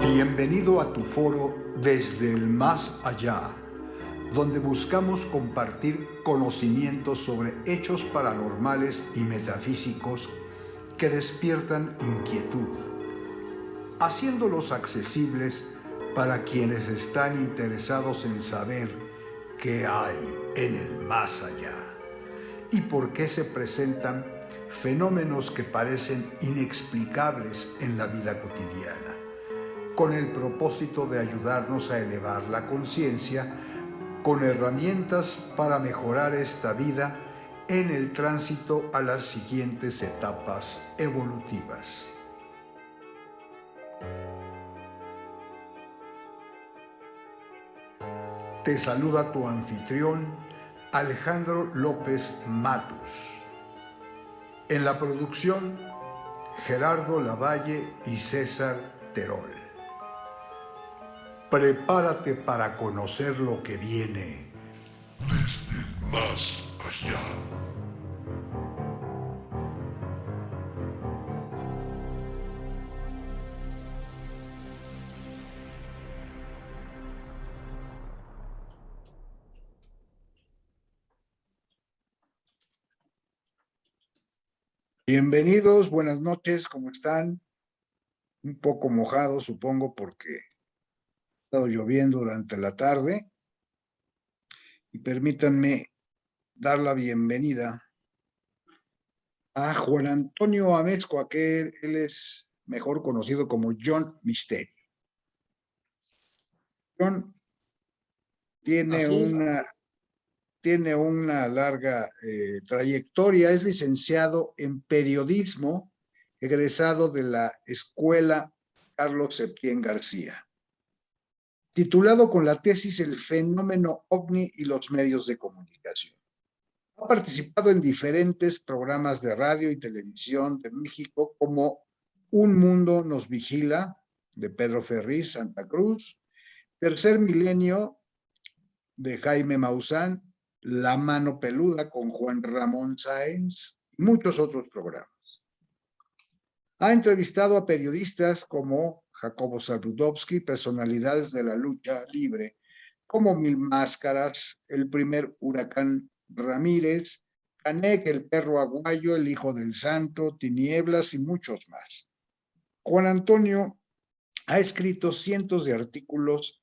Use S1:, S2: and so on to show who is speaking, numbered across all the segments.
S1: Bienvenido a tu foro Desde el Más Allá, donde buscamos compartir conocimientos sobre hechos paranormales y metafísicos que despiertan inquietud, haciéndolos accesibles para quienes están interesados en saber qué hay en el más allá y por qué se presentan fenómenos que parecen inexplicables en la vida cotidiana, con el propósito de ayudarnos a elevar la conciencia con herramientas para mejorar esta vida en el tránsito a las siguientes etapas evolutivas. Te saluda tu anfitrión, Alejandro López Matus. En la producción, Gerardo Lavalle y César Terol. Prepárate para conocer lo que viene desde el más allá. Bienvenidos, buenas noches, ¿cómo están? Un poco mojados, supongo, porque ha estado lloviendo durante la tarde. Y permítanme dar la bienvenida a Juan Antonio Amezcua, que él es mejor conocido como John Misterio. John tiene una larga trayectoria, es licenciado en periodismo, egresado de la Escuela Carlos Septién García, titulado con la tesis El fenómeno ovni y los medios de comunicación. Ha participado en diferentes programas de radio y televisión de México como Un Mundo Nos Vigila, de Pedro Ferriz, Santa Cruz, Tercer Milenio, de Jaime Maussan, La Mano Peluda con Juan Ramón Sáenz y muchos otros programas. Ha entrevistado a periodistas como Jacobo Zabludovsky, personalidades de la lucha libre, como Mil Máscaras, el primer Huracán Ramírez, Canek, el perro aguayo, el hijo del santo, Tinieblas y muchos más. Juan Antonio ha escrito cientos de artículos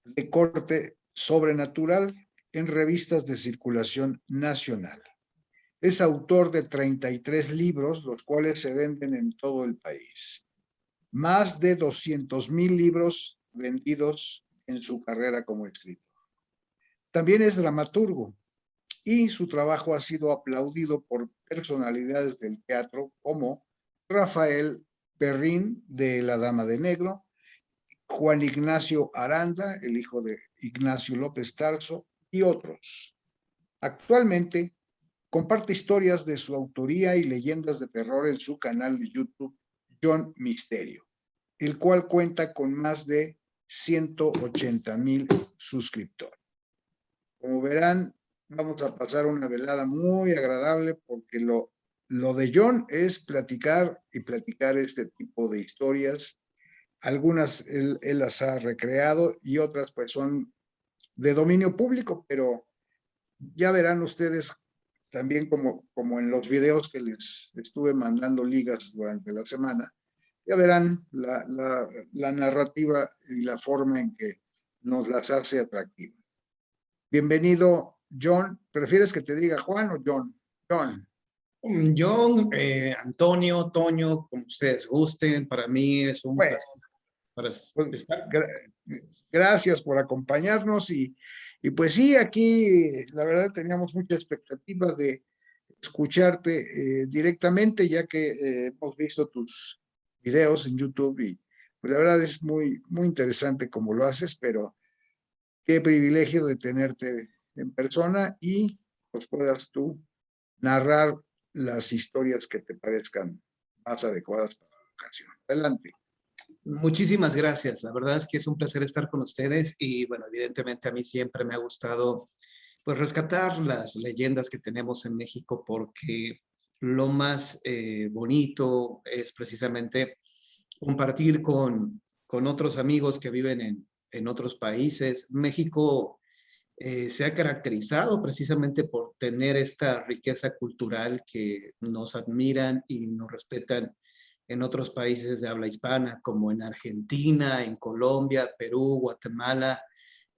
S1: de corte sobrenatural en revistas de circulación nacional. Es autor de 33 libros, los cuales se venden en todo el país. Más de 200,000 libros vendidos en su carrera como escritor. También es dramaturgo y su trabajo ha sido aplaudido por personalidades del teatro como Rafael Perrín de La Dama de Negro, Juan Ignacio Aranda, el hijo de Ignacio López Tarso, y otros. Actualmente comparte historias de su autoría y leyendas de terror en su canal de YouTube, John Misterio, el cual cuenta con más de 180,000 suscriptores. Como verán, vamos a pasar una velada muy agradable porque lo de John es platicar y platicar este tipo de historias. Algunas él las ha recreado y otras pues son de dominio público, pero ya verán ustedes también como en los videos que les estuve mandando ligas durante la semana, ya verán la narrativa y la forma en que nos las hace atractivas. Bienvenido, John. ¿Prefieres que te diga Juan o John? John.
S2: John, Antonio, Toño, como ustedes gusten, para mí es un placer para estar.
S1: Gracias por acompañarnos y pues sí, aquí la verdad teníamos mucha expectativa de escucharte directamente, ya que hemos visto tus videos en YouTube y pues, la verdad es muy interesante como lo haces, pero qué privilegio de tenerte en persona y pues puedas tú narrar las historias que te parezcan más adecuadas para la ocasión. Adelante.
S2: Muchísimas gracias. La verdad es que es un placer estar con ustedes y bueno, evidentemente a mí siempre me ha gustado pues rescatar las leyendas que tenemos en México porque lo más bonito es precisamente compartir con con otros amigos que viven en otros países. México se ha caracterizado precisamente por tener esta riqueza cultural que nos admiran y nos respetan en otros países de habla hispana, como en Argentina, en Colombia, Perú, Guatemala.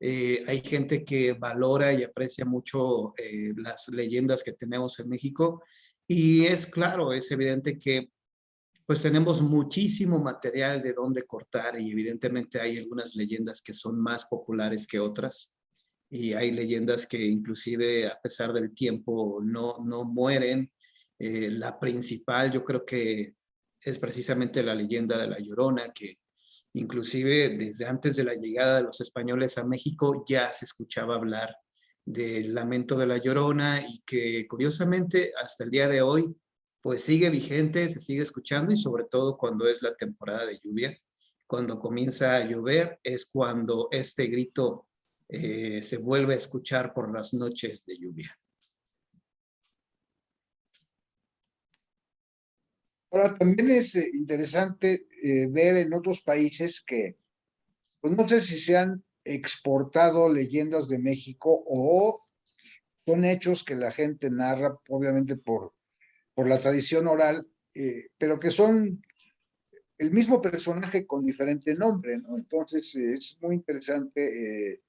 S2: Hay gente que valora y aprecia mucho las leyendas que tenemos en México. Y es claro, es evidente que pues tenemos muchísimo material de dónde cortar y evidentemente hay algunas leyendas que son más populares que otras y hay leyendas que inclusive a pesar del tiempo no mueren. La principal yo creo que es precisamente la leyenda de La Llorona, que inclusive desde antes de la llegada de los españoles a México ya se escuchaba hablar del lamento de La Llorona y que curiosamente hasta el día de hoy pues sigue vigente, se sigue escuchando y sobre todo cuando es la temporada de lluvia. Cuando comienza a llover es cuando este grito se vuelve a escuchar por las noches de lluvia.
S1: Ahora, también es interesante ver en otros países que, pues no sé si se han exportado leyendas de México o son hechos que la gente narra, obviamente por la tradición oral, pero que son el mismo personaje con diferente nombre, ¿no? Entonces, es muy interesante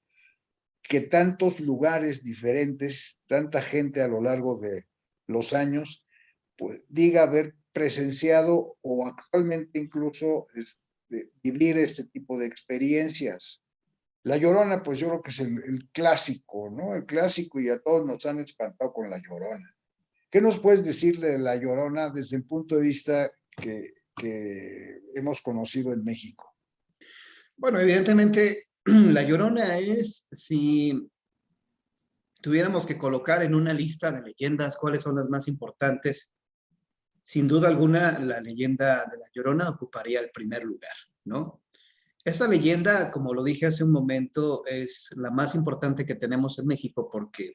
S1: que tantos lugares diferentes, tanta gente a lo largo de los años, pues diga haber presenciado o actualmente incluso vivir este tipo de experiencias. La Llorona, pues yo creo que es el clásico, ¿no? El clásico y a todos nos han espantado con La Llorona. ¿Qué nos puedes decir de La Llorona desde el punto de vista que hemos conocido en México?
S2: Bueno, evidentemente La Llorona es, si tuviéramos que colocar en una lista de leyendas cuáles son las más importantes, sin duda alguna la leyenda de La Llorona ocuparía el primer lugar, ¿no? Esta leyenda, como lo dije hace un momento, es la más importante que tenemos en México porque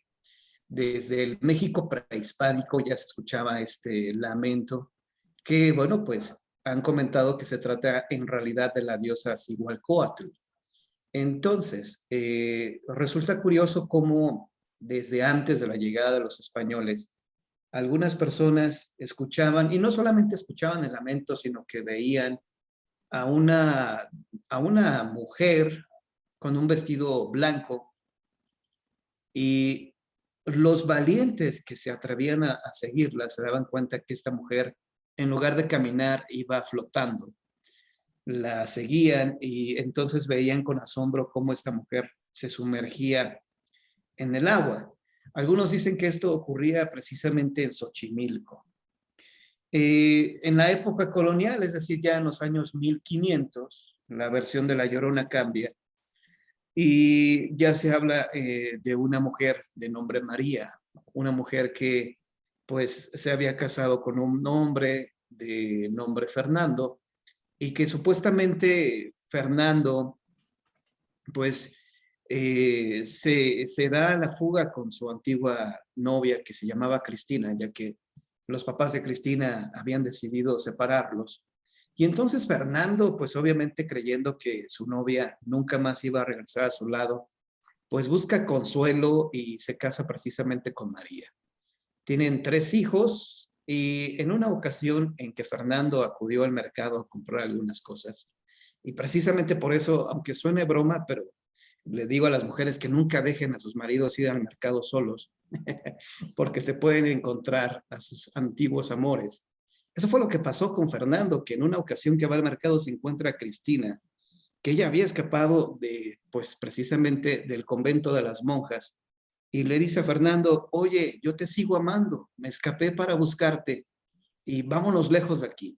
S2: desde el México prehispánico ya se escuchaba este lamento que, bueno, pues han comentado que se trata en realidad de la diosa Cihualcóatl. Entonces, resulta curioso cómo desde antes de la llegada de los españoles, algunas personas escuchaban, y no solamente escuchaban el lamento, sino que veían a una mujer con un vestido blanco y los valientes que se atrevían a seguirla se daban cuenta que esta mujer, en lugar de caminar, iba flotando. La seguían y entonces veían con asombro cómo esta mujer se sumergía en el agua. Algunos dicen que esto ocurría precisamente en Xochimilco. En la época colonial, es decir, ya en los años 1500, la versión de La Llorona cambia y ya se habla de una mujer de nombre María, una mujer que pues se había casado con un hombre de nombre Fernando y que supuestamente Fernando pues se da a la fuga con su antigua novia que se llamaba Cristina, ya que los papás de Cristina habían decidido separarlos. Y entonces Fernando, pues obviamente creyendo que su novia nunca más iba a regresar a su lado, pues busca consuelo y se casa precisamente con María. Tienen 3 hijos y en una ocasión en que Fernando acudió al mercado a comprar algunas cosas, y precisamente por eso, aunque suene broma, pero le digo a las mujeres que nunca dejen a sus maridos ir al mercado solos, porque se pueden encontrar a sus antiguos amores. Eso fue lo que pasó con Fernando, que en una ocasión que va al mercado se encuentra a Cristina, que ella había escapado de, pues precisamente del convento de las monjas, y le dice a Fernando, oye, yo te sigo amando, me escapé para buscarte y vámonos lejos de aquí.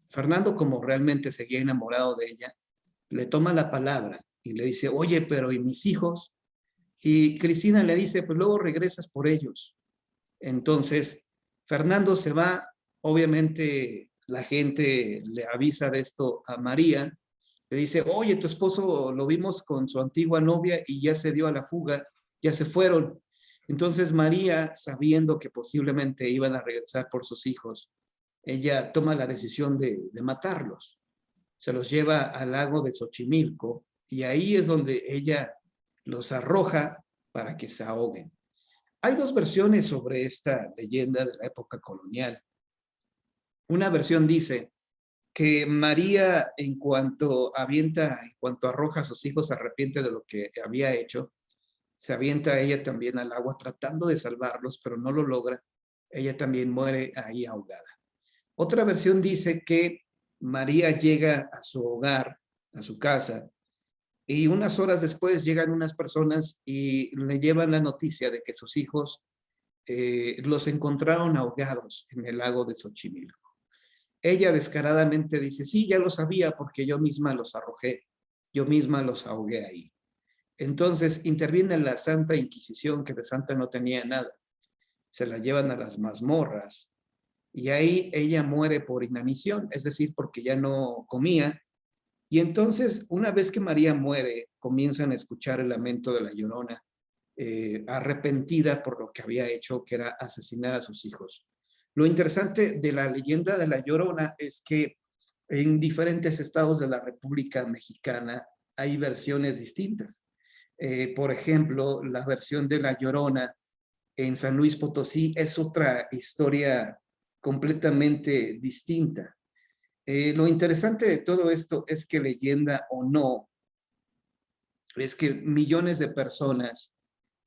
S2: Fernando, como realmente seguía enamorado de ella, le toma la palabra y le dice, oye, pero ¿y mis hijos? Y Cristina le dice, pues luego regresas por ellos. Entonces, Fernando se va, obviamente la gente le avisa de esto a María, le dice, oye, tu esposo lo vimos con su antigua novia y ya se dio a la fuga, ya se fueron. Entonces María, sabiendo que posiblemente iban a regresar por sus hijos, ella toma la decisión de matarlos. se los lleva al lago de Xochimilco y ahí es donde ella los arroja para que se ahoguen. Hay dos versiones sobre esta leyenda de la época colonial. Una versión dice que María, en cuanto arroja a sus hijos, se arrepiente de lo que había hecho, se avienta ella también al agua tratando de salvarlos, pero no lo logra. Ella también muere ahí ahogada. Otra versión dice que María llega a su hogar, a su casa, y unas horas después llegan unas personas y le llevan la noticia de que sus hijos los encontraron ahogados en el lago de Xochimilco. Ella descaradamente dice, sí, ya lo sabía porque yo misma los arrojé, yo misma los ahogué ahí. Entonces interviene la Santa Inquisición, que de santa no tenía nada. Se la llevan a las mazmorras y ahí ella muere por inanición, es decir, porque ya no comía. Y entonces, una vez que María muere, comienzan a escuchar el lamento de la Llorona, arrepentida por lo que había hecho, que era asesinar a sus hijos. Lo interesante de la leyenda de la Llorona es que en diferentes estados de la República Mexicana hay versiones distintas. Por ejemplo, la versión de la Llorona en San Luis Potosí es otra historia completamente distinta. Lo interesante de todo esto es que leyenda o no, es que millones de personas,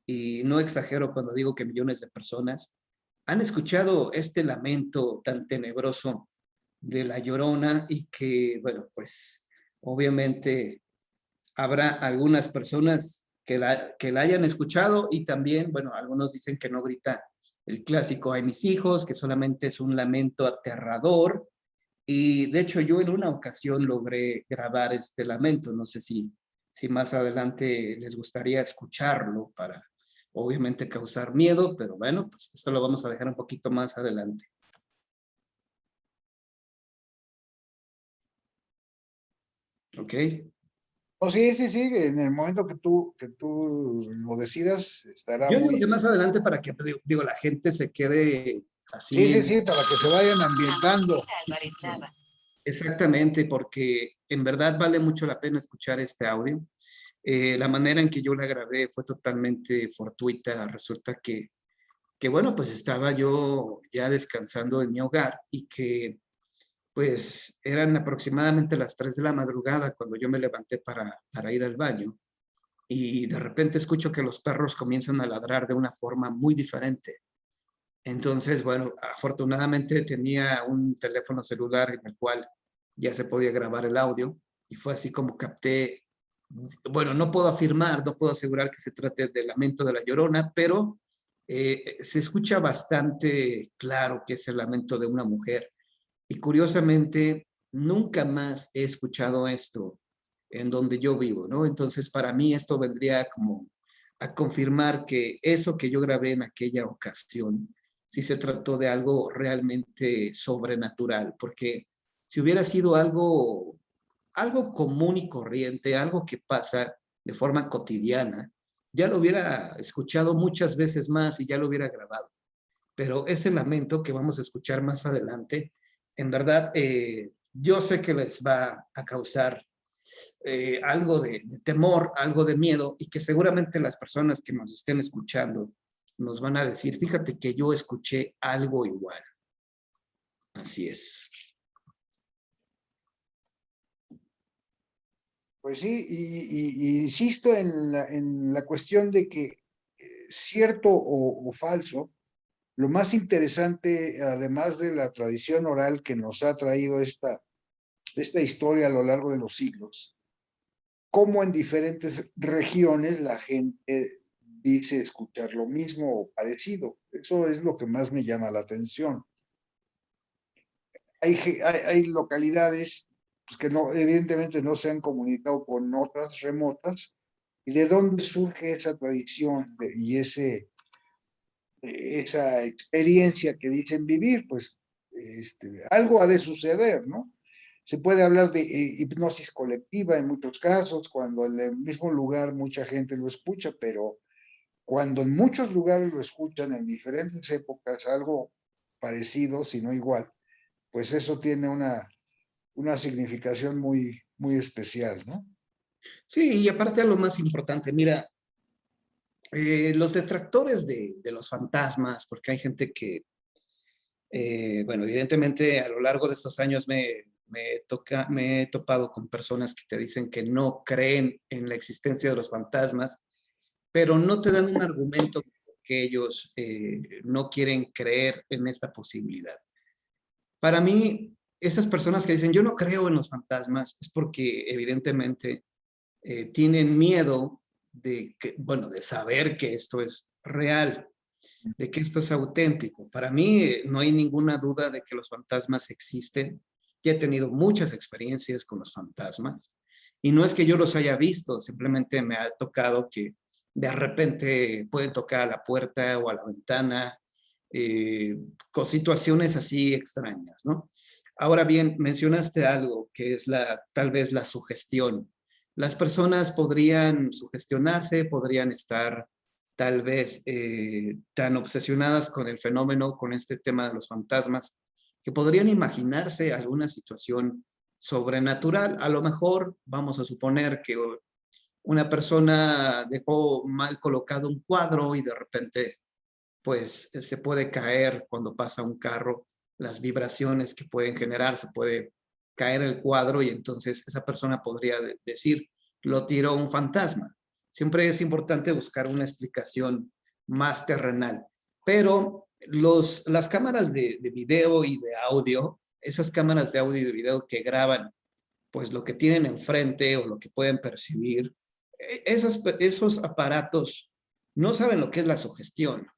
S2: y no exagero cuando digo que millones de personas, han escuchado este lamento tan tenebroso de la Llorona y que, bueno, pues obviamente habrá algunas personas que la hayan escuchado y también, bueno, algunos dicen que no grita el clásico "ay mis hijos", que solamente es un lamento aterrador. Y de hecho yo en una ocasión logré grabar este lamento, no sé si más adelante les gustaría escucharlo para obviamente causar miedo, pero bueno, pues esto lo vamos a dejar un poquito más adelante. ¿Ok?
S1: Oh, sí, sí, sí, en el momento que tú lo decidas, estará
S2: Yo digo que
S1: muy...
S2: más adelante para que, digo, la gente se quede
S1: Sí,
S2: así
S1: sí,
S2: en...
S1: sí, para que se vayan ambientando.
S2: Exactamente, porque en verdad vale mucho la pena escuchar este audio. La manera en que yo la grabé fue totalmente fortuita. Resulta que, bueno, pues estaba yo ya descansando en mi hogar y que pues eran aproximadamente las 3 de la madrugada cuando yo me levanté para ir al baño y de repente escucho que los perros comienzan a ladrar de una forma muy diferente. Entonces, bueno, afortunadamente tenía un teléfono celular en el cual ya se podía grabar el audio y fue así como capté, bueno, no puedo afirmar, no puedo asegurar que se trate del lamento de la Llorona, pero se escucha bastante claro que es el lamento de una mujer. Y curiosamente, nunca más he escuchado esto en donde yo vivo, ¿no? Entonces, para mí esto vendría como a confirmar que eso que yo grabé en aquella ocasión, sí se trató de algo realmente sobrenatural, porque si hubiera sido algo común y corriente, algo que pasa de forma cotidiana, ya lo hubiera escuchado muchas veces más y ya lo hubiera grabado. Pero ese lamento que vamos a escuchar más adelante, en verdad, yo sé que les va a causar algo de temor, algo de miedo, y que seguramente las personas que nos estén escuchando nos van a decir, fíjate que yo escuché algo igual. Así es.
S1: Pues sí, y insisto en la cuestión de que cierto o falso, lo más interesante, además de la tradición oral que nos ha traído esta historia a lo largo de los siglos, cómo en diferentes regiones la gente dice escuchar lo mismo o parecido. Eso es lo que más me llama la atención. Hay localidades pues, que no, evidentemente no se han comunicado con otras remotas. ¿Y de dónde surge esa tradición y esa experiencia que dicen vivir? Pues algo ha de suceder, ¿no? Se puede hablar de hipnosis colectiva en muchos casos, cuando en el mismo lugar mucha gente lo escucha, pero cuando en muchos lugares lo escuchan en diferentes épocas, algo parecido, si no igual, pues eso tiene una significación muy, muy especial, ¿no?
S2: Sí, y aparte de lo más importante, mira, los detractores de los fantasmas, porque hay gente que, bueno, evidentemente a lo largo de estos años me he topado con personas que te dicen que no creen en la existencia de los fantasmas, pero no te dan un argumento que ellos no quieren creer en esta posibilidad. Para mí, esas personas que dicen yo no creo en los fantasmas es porque evidentemente tienen miedo de que, bueno, de saber que esto es real, de que esto es auténtico. Para mí no hay ninguna duda de que los fantasmas existen. Ya he tenido muchas experiencias con los fantasmas y no es que yo los haya visto, simplemente me ha tocado que de repente pueden tocar a la puerta o a la ventana, con situaciones así extrañas, ¿no? Ahora bien, mencionaste algo que es tal vez la sugestión. Las personas podrían sugestionarse, podrían estar tal vez tan obsesionadas con el fenómeno, con este tema de los fantasmas, que podrían imaginarse alguna situación sobrenatural. A lo mejor vamos a suponer que una persona dejó mal colocado un cuadro y de repente pues se puede caer cuando pasa un carro, las vibraciones que pueden generar, se puede caer el cuadro y entonces esa persona podría decir, lo tiró un fantasma. Siempre es importante buscar una explicación más terrenal, pero las cámaras de video y de audio, esas cámaras de audio y de video que graban pues lo que tienen enfrente o lo que pueden percibir, esos aparatos no saben lo que es la sugestión,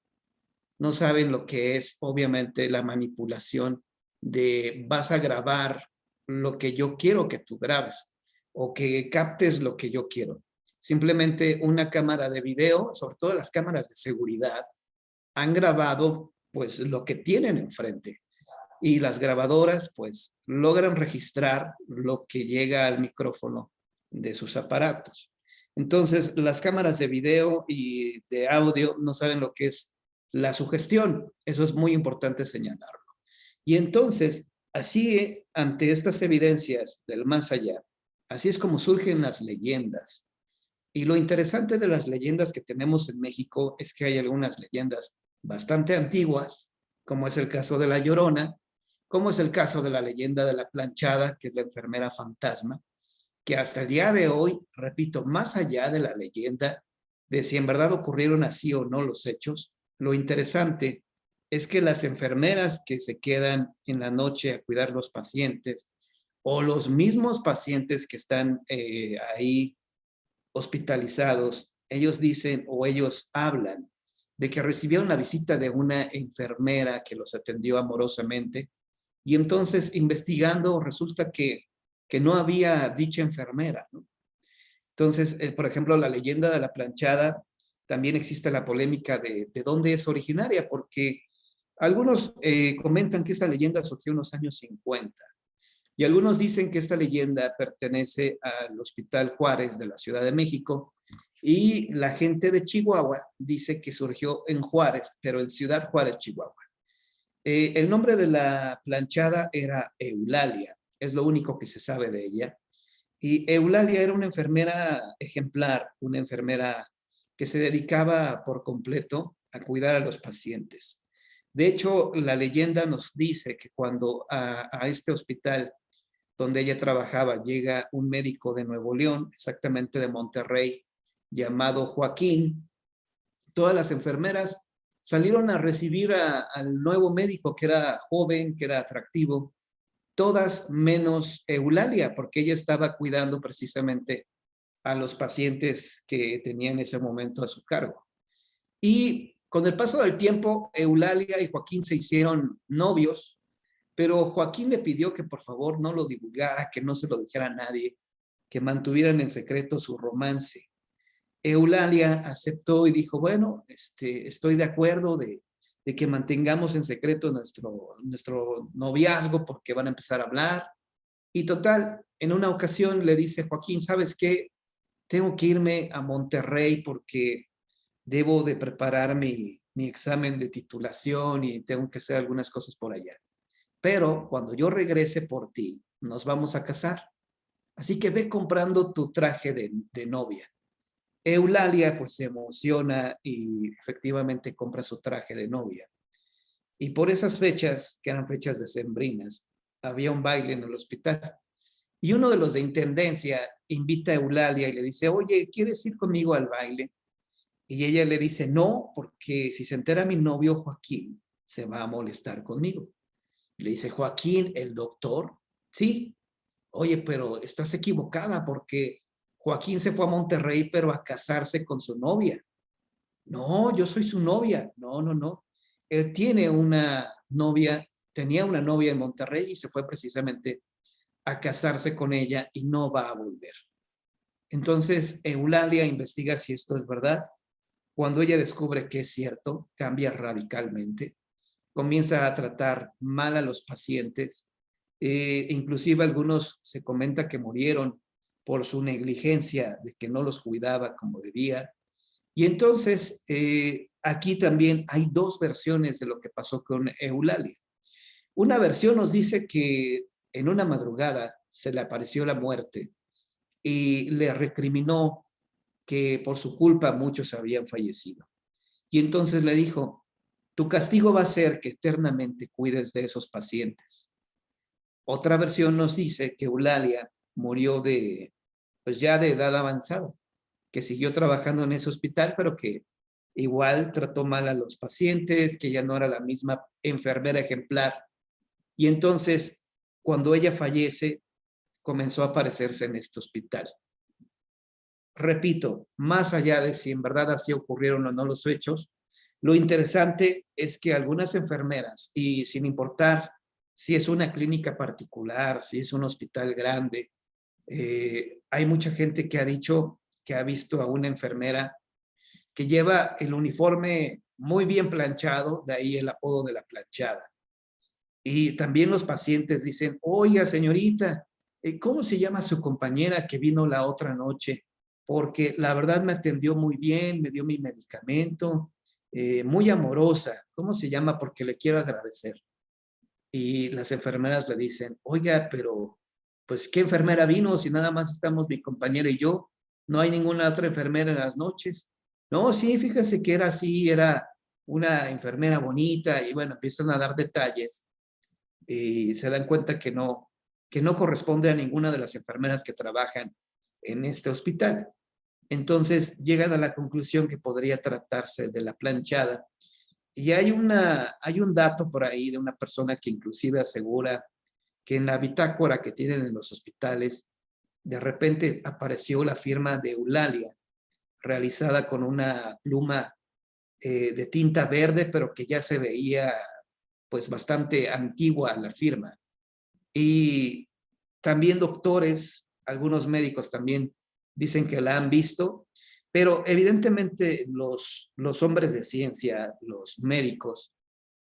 S2: no saben lo que es, obviamente, la manipulación de vas a grabar lo que yo quiero que tú grabes o que captes lo que yo quiero. Simplemente una cámara de video, sobre todo las cámaras de seguridad, han grabado pues lo que tienen enfrente y las grabadoras pues logran registrar lo que llega al micrófono de sus aparatos. Entonces, las cámaras de video y de audio no saben lo que es la sugestión. Eso es muy importante señalarlo. Y entonces, así, ante estas evidencias del más allá, así es como surgen las leyendas. Y lo interesante de las leyendas que tenemos en México es que hay algunas leyendas bastante antiguas, como es el caso de La Llorona, como es el caso de la leyenda de la planchada, que es la enfermera fantasma, que hasta el día de hoy, repito, más allá de la leyenda de si en verdad ocurrieron así o no los hechos, lo interesante es que las enfermeras que se quedan en la noche a cuidar los pacientes o los mismos pacientes que están ahí hospitalizados, ellos dicen o ellos hablan de que recibieron la visita de una enfermera que los atendió amorosamente y entonces investigando resulta que no había dicha enfermera, ¿no? Entonces, por ejemplo, la leyenda de la planchada, también existe la polémica de dónde es originaria, porque algunos comentan que esta leyenda surgió en los años 50 y algunos dicen que esta leyenda pertenece al Hospital Juárez de la Ciudad de México y la gente de Chihuahua dice que surgió en Juárez, pero en Ciudad Juárez, Chihuahua. El nombre de la planchada era Eulalia, es lo único que se sabe de ella. Y Eulalia era una enfermera ejemplar, una enfermera que se dedicaba por completo a cuidar a los pacientes. De hecho, la leyenda nos dice que cuando a este hospital donde ella trabajaba llega un médico de Nuevo León, exactamente de Monterrey, llamado Joaquín, todas las enfermeras salieron a recibir al nuevo médico que era joven, que era atractivo, todas menos Eulalia, porque ella estaba cuidando precisamente a los pacientes que tenía en ese momento a su cargo. Y con el paso del tiempo, Eulalia y Joaquín se hicieron novios, pero Joaquín le pidió que por favor no lo divulgara, que no se lo dijera a nadie, que mantuvieran en secreto su romance. Eulalia aceptó y dijo, bueno, estoy de acuerdo de que mantengamos en secreto nuestro noviazgo porque van a empezar a hablar. Y total, en una ocasión le dice Joaquín, ¿sabes qué? Tengo que irme a Monterrey porque debo de preparar mi examen de titulación y tengo que hacer algunas cosas por allá. Pero cuando yo regrese por ti, nos vamos a casar. Así que ve comprando tu traje de novia. Eulalia pues se emociona y efectivamente compra su traje de novia. Y por esas fechas, que eran fechas decembrinas, había un baile en el hospital. Y uno de los de intendencia invita a Eulalia y le dice, oye, ¿quieres ir conmigo al baile? Y ella le dice, no, porque si se entera mi novio Joaquín, se va a molestar conmigo. Y le dice, Joaquín, el doctor, sí. Oye, pero estás equivocada porque Joaquín se fue a Monterrey, pero a casarse con su novia. No, yo soy su novia. No, no, no. Él tiene una novia, tenía una novia en Monterrey y se fue precisamente a casarse con ella y no va a volver. Entonces, Eulalia investiga si esto es verdad. Cuando ella descubre que es cierto, cambia radicalmente, comienza a tratar mal a los pacientes, inclusive algunos se comenta que murieron por su negligencia de que no los cuidaba como debía. Y entonces, aquí también hay dos versiones de lo que pasó con Eulalia. Una versión nos dice que en una madrugada se le apareció la muerte y le recriminó que por su culpa muchos habían fallecido. Y entonces le dijo, tu castigo va a ser que eternamente cuides de esos pacientes. Otra versión nos dice que Eulalia murió pues ya de edad avanzada, que siguió trabajando en ese hospital, pero que igual trató mal a los pacientes, que ya no era la misma enfermera ejemplar. Y entonces, cuando ella fallece, comenzó a aparecerse en este hospital. Repito, más allá de si en verdad así ocurrieron o no los hechos, lo interesante es que algunas enfermeras, y sin importar si es una clínica particular, si es un hospital grande, hay mucha gente que ha dicho que ha visto a una enfermera que lleva el uniforme muy bien planchado, de ahí el apodo de la planchada. Y también los pacientes dicen, oiga, señorita, ¿cómo se llama su compañera que vino la otra noche? Porque la verdad me atendió muy bien, me dio mi medicamento, muy amorosa. ¿Cómo se llama? Porque le quiero agradecer. Y las enfermeras le dicen, oiga, pero pues ¿qué enfermera vino si nada más estamos mi compañera y yo? No hay ninguna otra enfermera en las noches. No, sí, fíjese que era así, era una enfermera bonita y bueno, empiezan a dar detalles y se dan cuenta que no corresponde a ninguna de las enfermeras que trabajan en este hospital. Entonces llegan a la conclusión que podría tratarse de la planchada. Y hay un dato por ahí de una persona que inclusive asegura que en la bitácora que tienen en los hospitales, de repente apareció la firma de Eulalia, realizada con una pluma de tinta verde, pero que ya se veía pues bastante antigua la firma. Y también doctores, algunos médicos también dicen que la han visto, pero evidentemente los hombres de ciencia, los médicos,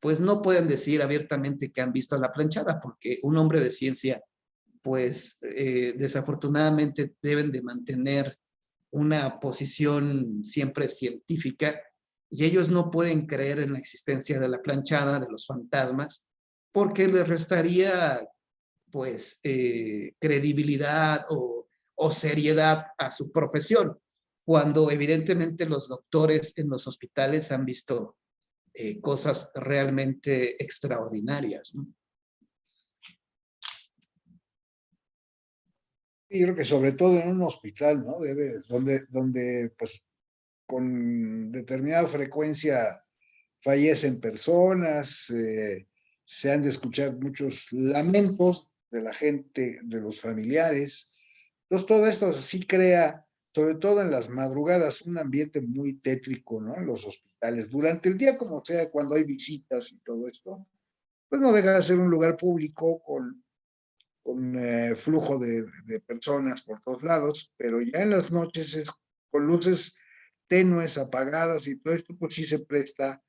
S2: pues no pueden decir abiertamente que han visto la planchada, porque un hombre de ciencia, pues desafortunadamente deben de mantener una posición siempre científica y ellos no pueden creer en la existencia de la planchada, de los fantasmas, porque les restaría pues credibilidad o seriedad a su profesión, cuando evidentemente los doctores en los hospitales han visto cosas realmente extraordinarias, ¿no?
S1: Y yo creo que sobre todo en un hospital, ¿no? Donde pues con determinada frecuencia fallecen personas, se han de escuchar muchos lamentos de la gente, de los familiares. Entonces, todo esto sí crea, sobre todo en las madrugadas, un ambiente muy tétrico, ¿no? En los hospitales. Durante el día, como sea, cuando hay visitas y todo esto, pues no deja de ser un lugar público con flujo de personas por todos lados, pero ya en las noches es con luces tenues, apagadas y todo esto, pues sí se presta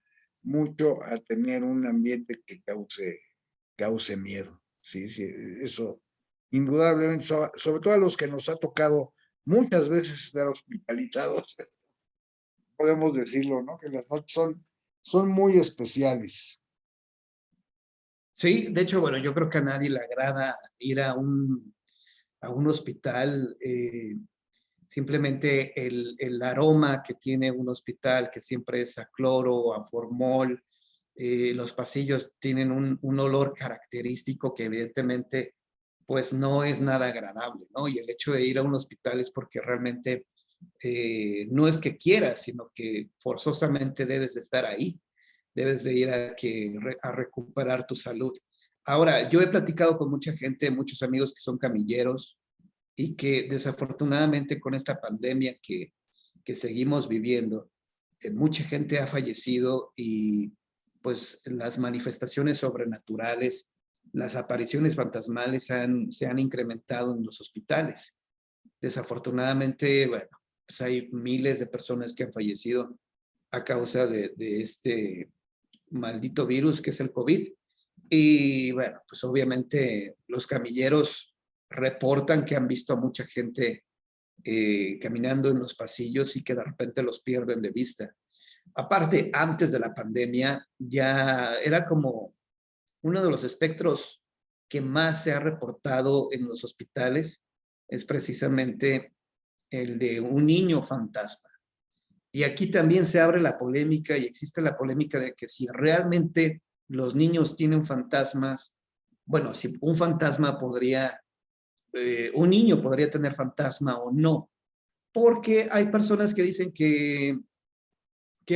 S1: mucho a tener un ambiente que cause miedo. Sí, sí, eso indudablemente, sobre todo a los que nos ha tocado muchas veces estar hospitalizados, podemos decirlo, ¿no? Que las noches son muy especiales.
S2: Sí, de hecho, bueno, yo creo que a nadie le agrada ir a un hospital. Simplemente el aroma que tiene un hospital, que siempre es a cloro, a formol, los pasillos tienen un olor característico que evidentemente pues no es nada agradable, ¿no? Y el hecho de ir a un hospital es porque realmente no es que quieras, sino que forzosamente debes de estar ahí, debes de ir a recuperar tu salud. Ahora, yo he platicado con mucha gente, muchos amigos que son camilleros, y que desafortunadamente con esta pandemia que seguimos viviendo, mucha gente ha fallecido y pues las manifestaciones sobrenaturales, las apariciones fantasmales se han incrementado en los hospitales. Desafortunadamente, bueno, pues hay miles de personas que han fallecido a causa de este maldito virus que es el COVID. Y bueno, pues obviamente los camilleros reportan que han visto a mucha gente caminando en los pasillos y que de repente los pierden de vista. Aparte, antes de la pandemia, ya era como uno de los espectros que más se ha reportado en los hospitales, es precisamente el de un niño fantasma. Y aquí también se abre la polémica y existe la polémica de que si realmente los niños tienen fantasmas, bueno, si un fantasma podría, un niño podría tener fantasma o no, porque hay personas que dicen que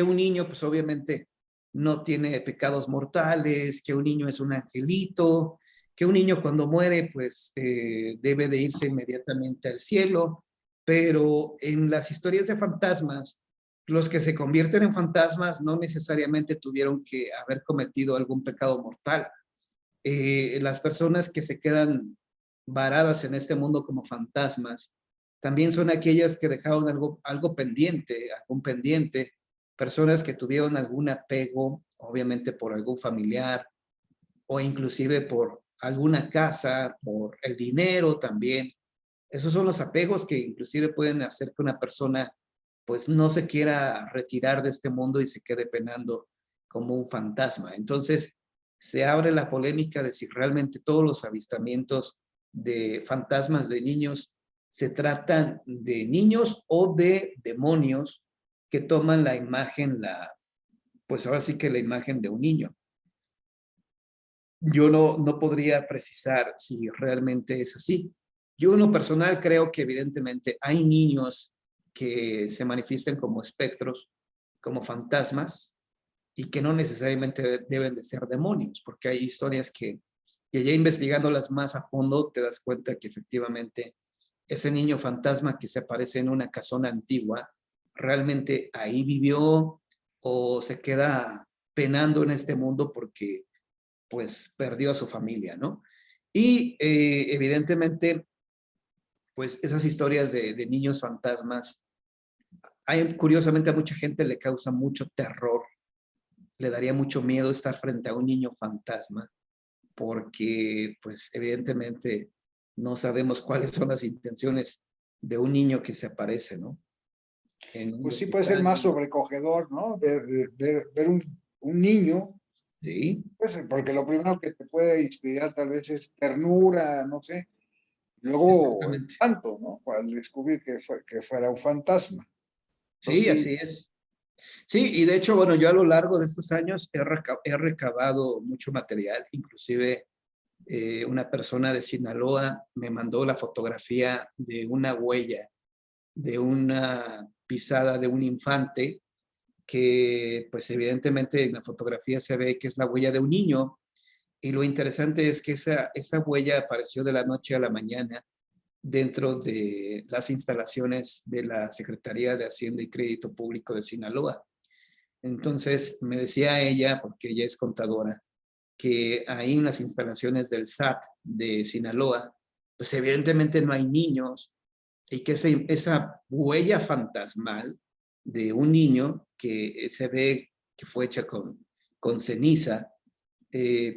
S2: un niño pues obviamente no tiene pecados mortales, que un niño es un angelito, que un niño cuando muere pues debe de irse inmediatamente al cielo, pero en las historias de fantasmas, los que se convierten en fantasmas no necesariamente tuvieron que haber cometido algún pecado mortal. Las personas que se quedan varadas en este mundo como fantasmas, también son aquellas que dejaron algo pendiente, algún pendiente, personas que tuvieron algún apego, obviamente por algún familiar o inclusive por alguna casa, por el dinero también. Esos son los apegos que inclusive pueden hacer que una persona pues no se quiera retirar de este mundo y se quede penando como un fantasma. Entonces se abre la polémica de si realmente todos los avistamientos de fantasmas de niños se tratan de niños o de demonios que toman la imagen, pues ahora sí que la imagen de un niño. Yo no podría precisar si realmente es así. Yo en lo personal creo que evidentemente hay niños que se manifiestan como espectros, como fantasmas, y que no necesariamente deben de ser demonios, porque hay historias que ya investigándolas más a fondo te das cuenta que efectivamente ese niño fantasma que se aparece en una casona antigua, realmente ahí vivió o se queda penando en este mundo porque pues perdió a su familia, ¿no? Y evidentemente, pues esas historias de niños fantasmas, curiosamente a mucha gente le causa mucho terror, le daría mucho miedo estar frente a un niño fantasma, porque pues evidentemente no sabemos cuáles son las intenciones de un niño que se aparece, ¿no? En un
S1: Pues sí puede ser
S2: hospital.
S1: más sobrecogedor, ¿no? Ver un niño,
S2: Sí,
S1: pues porque lo primero que te puede inspirar tal vez es ternura, no sé, luego
S2: exactamente.
S1: espanto, ¿no? Al descubrir que fuera un fantasma. Entonces
S2: Sí, así
S1: sí,
S2: es. Sí, y de hecho, bueno, yo a lo largo de estos años he recabado mucho material, inclusive una persona de Sinaloa me mandó la fotografía de una huella, de una pisada de un infante, que pues evidentemente en la fotografía se ve que es la huella de un niño, y lo interesante es que esa huella apareció de la noche a la mañana dentro de las instalaciones de la Secretaría de Hacienda y Crédito Público de Sinaloa. Entonces me decía ella, porque ella es contadora, que ahí en las instalaciones del SAT de Sinaloa, pues evidentemente no hay niños y que esa huella fantasmal de un niño que se ve que fue hecha con ceniza,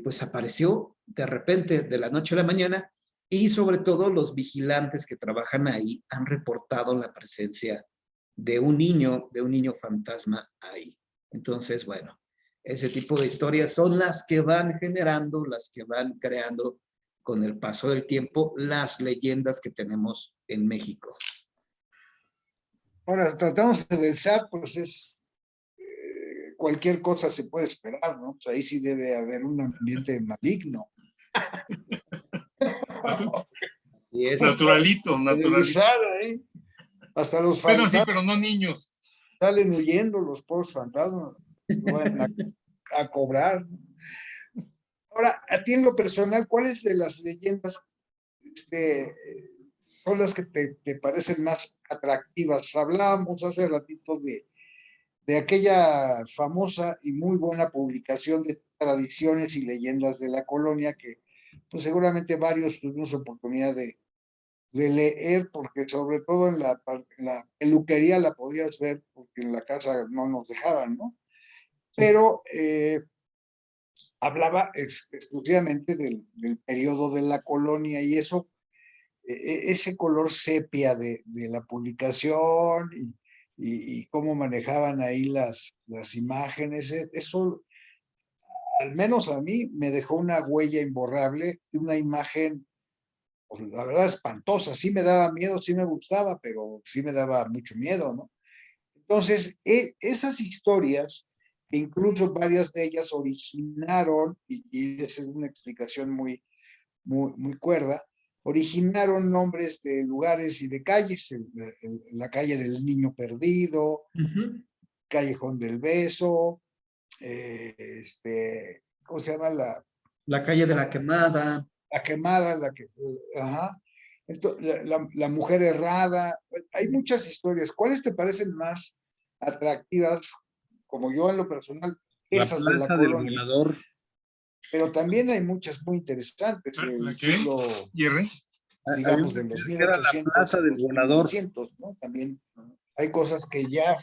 S2: pues apareció de repente de la noche a la mañana y sobre todo los vigilantes que trabajan ahí han reportado la presencia de un niño fantasma ahí. Entonces, bueno, Ese tipo de historias son las que van generando, las que van creando con el paso del tiempo las leyendas que tenemos en México.
S1: Ahora, tratamos del SAT, pues es cualquier cosa se puede esperar, ¿no? Pues ahí sí debe haber un ambiente maligno.
S2: Y es
S3: naturalito.
S1: ¿Eh? Hasta los
S3: Bueno, sí,
S1: fantasmas
S3: pero no niños.
S1: salen huyendo, los pobres fantasmas, lo van a cobrar. Ahora, a ti en lo personal, ¿cuáles de las leyendas son las que te parecen más atractivas? Hablábamos hace ratito de aquella famosa y muy buena publicación de tradiciones y leyendas de la colonia que pues seguramente varios tuvimos oportunidad de leer, porque sobre todo en la peluquería la podías ver, porque en la casa no nos dejaban, ¿no? Pero hablaba exclusivamente del periodo de la colonia y eso, ese color sepia de la publicación y cómo manejaban ahí las imágenes, eso al menos a mí me dejó una huella imborrable, una imagen, pues, la verdad espantosa, sí me daba miedo, sí me gustaba, pero sí me daba mucho miedo, ¿no? Entonces, esas historias, que incluso varias de ellas originaron, y esa es una explicación muy cuerda, originaron nombres de lugares y de calles, la calle del Niño Perdido, Callejón del Beso, ¿cómo se llama?
S2: La calle de la Quemada.
S1: La Quemada, ajá. Entonces, la Mujer Errada. Hay muchas historias. ¿Cuáles te parecen más atractivas? Como yo en lo personal,
S2: La
S1: esas de la
S2: Plaza del
S1: colonia.
S2: Volador.
S1: Pero también hay muchas muy interesantes.
S3: ¿La
S1: El
S3: qué,
S1: siglo,
S3: Jerry?
S2: Había
S1: digamos,
S2: una
S1: de los
S2: que era la
S1: 1800
S2: Plaza
S1: a
S2: del
S1: los
S2: Volador.
S1: 1900, ¿no? También hay cosas que ya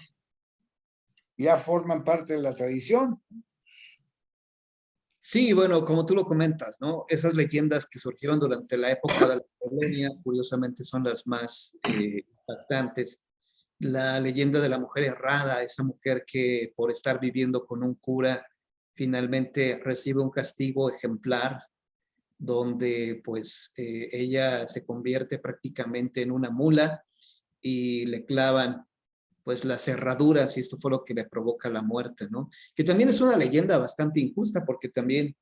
S1: forman parte de la tradición.
S2: Sí, bueno, como tú lo comentas, ¿no? Esas leyendas que surgieron durante la época de la colonia, curiosamente son las más impactantes. La leyenda de la mujer errada, esa mujer que por estar viviendo con un cura, finalmente recibe un castigo ejemplar, donde pues ella se convierte prácticamente en una mula y le clavan pues las cerraduras y esto fue lo que le provoca la muerte, ¿no? Que también es una leyenda bastante injusta porque también,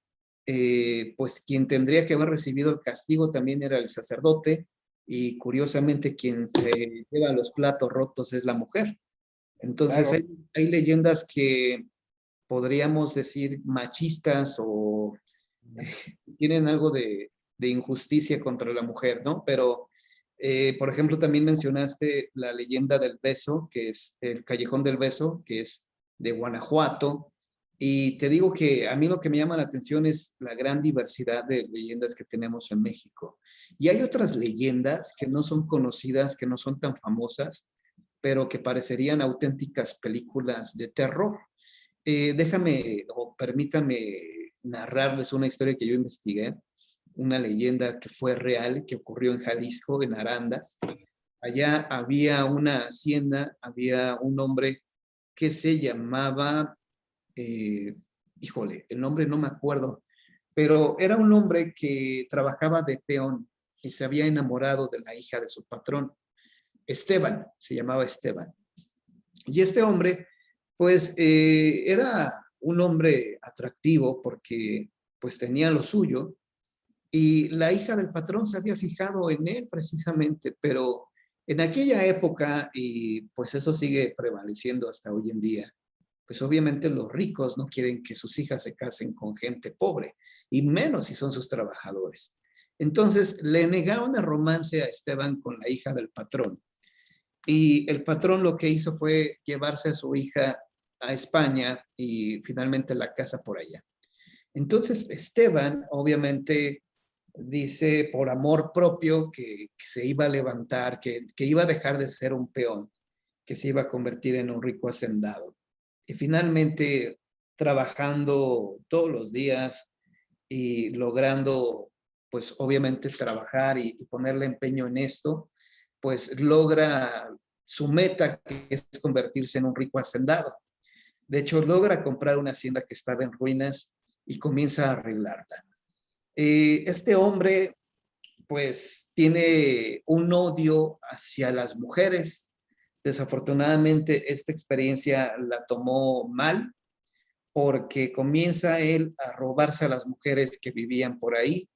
S2: pues quien tendría que haber recibido el castigo también era el sacerdote y curiosamente quien se lleva los platos rotos es la mujer. Entonces
S1: Claro.
S2: hay leyendas que podríamos decir machistas o tienen algo de injusticia contra la mujer, ¿no? Pero por ejemplo, también mencionaste la leyenda del beso, que es el Callejón del Beso, que es de Guanajuato. Y te digo que a mí lo que me llama la atención es la gran diversidad de leyendas que tenemos en México. Y hay otras leyendas que no son conocidas, que no son tan famosas, pero que parecerían auténticas películas de terror. Déjame o permítame narrarles una historia que yo investigué, una leyenda que fue real, que ocurrió en Jalisco, en Arandas. Allá había una hacienda, había un hombre que se llamaba, híjole, el nombre no me acuerdo, pero era un hombre que trabajaba de peón y se había enamorado de la hija de su patrón. Esteban, se llamaba Esteban. Y este hombre, pues, era un hombre atractivo porque, pues, tenía lo suyo, y la hija del patrón se había fijado en él precisamente, pero en aquella época, y pues eso sigue prevaleciendo hasta hoy en día, pues obviamente los ricos no quieren que sus hijas se casen con gente pobre, y menos si son sus trabajadores. Entonces le negaron el romance a Esteban con la hija del patrón. Y el patrón lo que hizo fue llevarse a su hija a España y finalmente la casa por allá. Entonces Esteban, obviamente, dice por amor propio que se iba a levantar, que iba a dejar de ser un peón, que se iba a convertir en un rico hacendado. Y finalmente, trabajando todos los días y logrando, pues obviamente trabajar y ponerle empeño en esto, pues logra su meta, que es convertirse en un rico hacendado. De hecho, logra comprar una hacienda que estaba en ruinas y comienza a arreglarla. Este hombre, pues, tiene un odio hacia las mujeres. Desafortunadamente, esta experiencia la tomó mal porque comienza él a robarse a las mujeres que vivían por ahí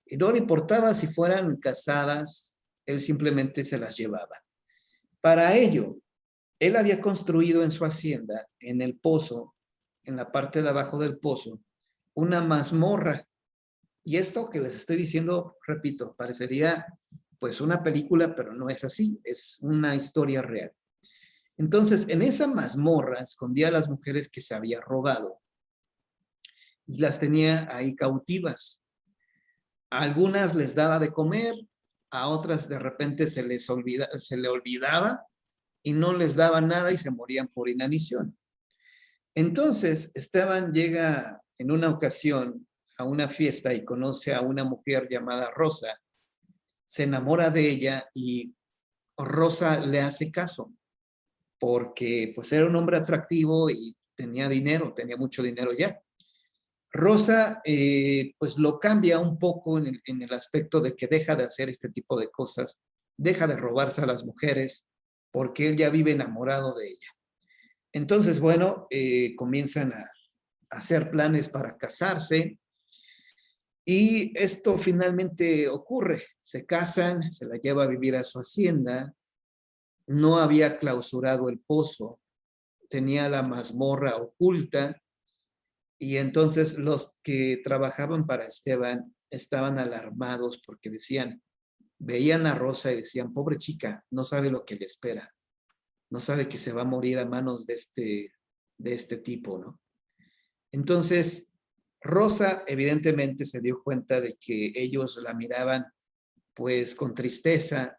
S2: y no le importaba si fueran casadas, él simplemente se las llevaba. Para ello, él había construido en su hacienda, en el pozo, en la parte de abajo del pozo, una mazmorra. Y esto que les estoy diciendo, repito, parecería pues una película, pero no es así, es una historia real. Entonces, en esa mazmorra escondía a las mujeres que se había robado y las tenía ahí cautivas. A algunas les daba de comer, a otras de repente se le olvidaba y no les daba nada y se morían por inanición. Entonces, Esteban llega en una ocasión a una fiesta y conoce a una mujer llamada Rosa, se enamora de ella y Rosa le hace caso porque pues era un hombre atractivo y tenía dinero, tenía mucho dinero ya. Rosa pues lo cambia un poco en el aspecto de que deja de hacer este tipo de cosas, deja de robarse a las mujeres porque él ya vive enamorado de ella. Entonces, bueno, comienzan a hacer planes para casarse y esto finalmente ocurre. Se casan, se la lleva a vivir a su hacienda, no había clausurado el pozo, tenía la mazmorra oculta y entonces los que trabajaban para Esteban estaban alarmados porque decían, veían a Rosa y decían, pobre chica, no sabe lo que le espera, no sabe que se va a morir a manos de este tipo, ¿no? Entonces, Rosa evidentemente se dio cuenta de que ellos la miraban pues con tristeza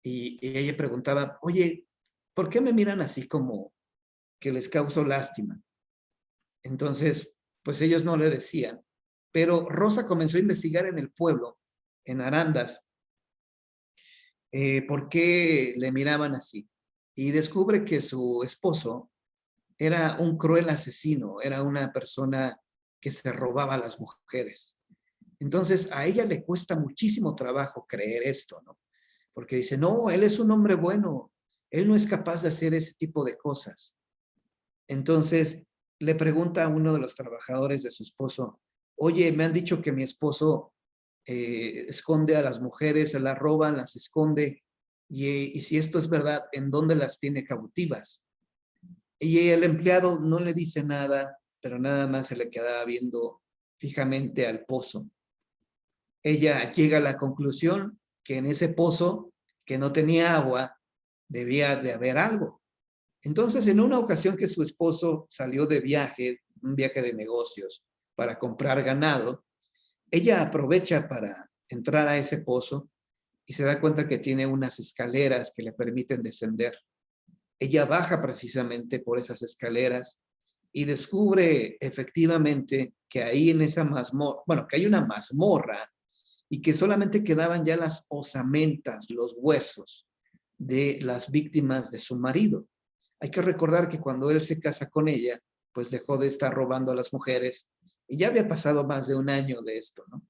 S2: y ella preguntaba, oye, ¿por qué me miran así como que les causo lástima? Entonces, pues ellos no le decían, pero Rosa comenzó a investigar en el pueblo, en Arandas, por qué le miraban así. Y descubre que su esposo era un cruel asesino, era una persona que se robaba a las mujeres. Entonces, a ella le cuesta muchísimo trabajo creer esto, ¿no? Porque dice, no, él es un hombre bueno, él no es capaz de hacer ese tipo de cosas. Entonces, le pregunta a uno de los trabajadores de su esposo, oye, me han dicho que mi esposo esconde a las mujeres, se las roba, las esconde, y si esto es verdad, ¿en dónde las tiene cautivas? Y el empleado no le dice nada, pero nada más se le quedaba viendo fijamente al pozo. Ella llega a la conclusión que en ese pozo, que no tenía agua, debía de haber algo. Entonces, en una ocasión que su esposo salió de viaje, un viaje de negocios, para comprar ganado, ella aprovecha para entrar a ese pozo y se da cuenta que tiene unas escaleras que le permiten descender. Ella baja precisamente por esas escaleras y descubre efectivamente que ahí en esa mazmorra, bueno, que hay una mazmorra y que solamente quedaban ya las osamentas, los huesos de las víctimas de su marido. Hay que recordar que cuando él se casa con ella, pues dejó de estar robando a las mujeres y ya había pasado más de un año de esto, ¿no?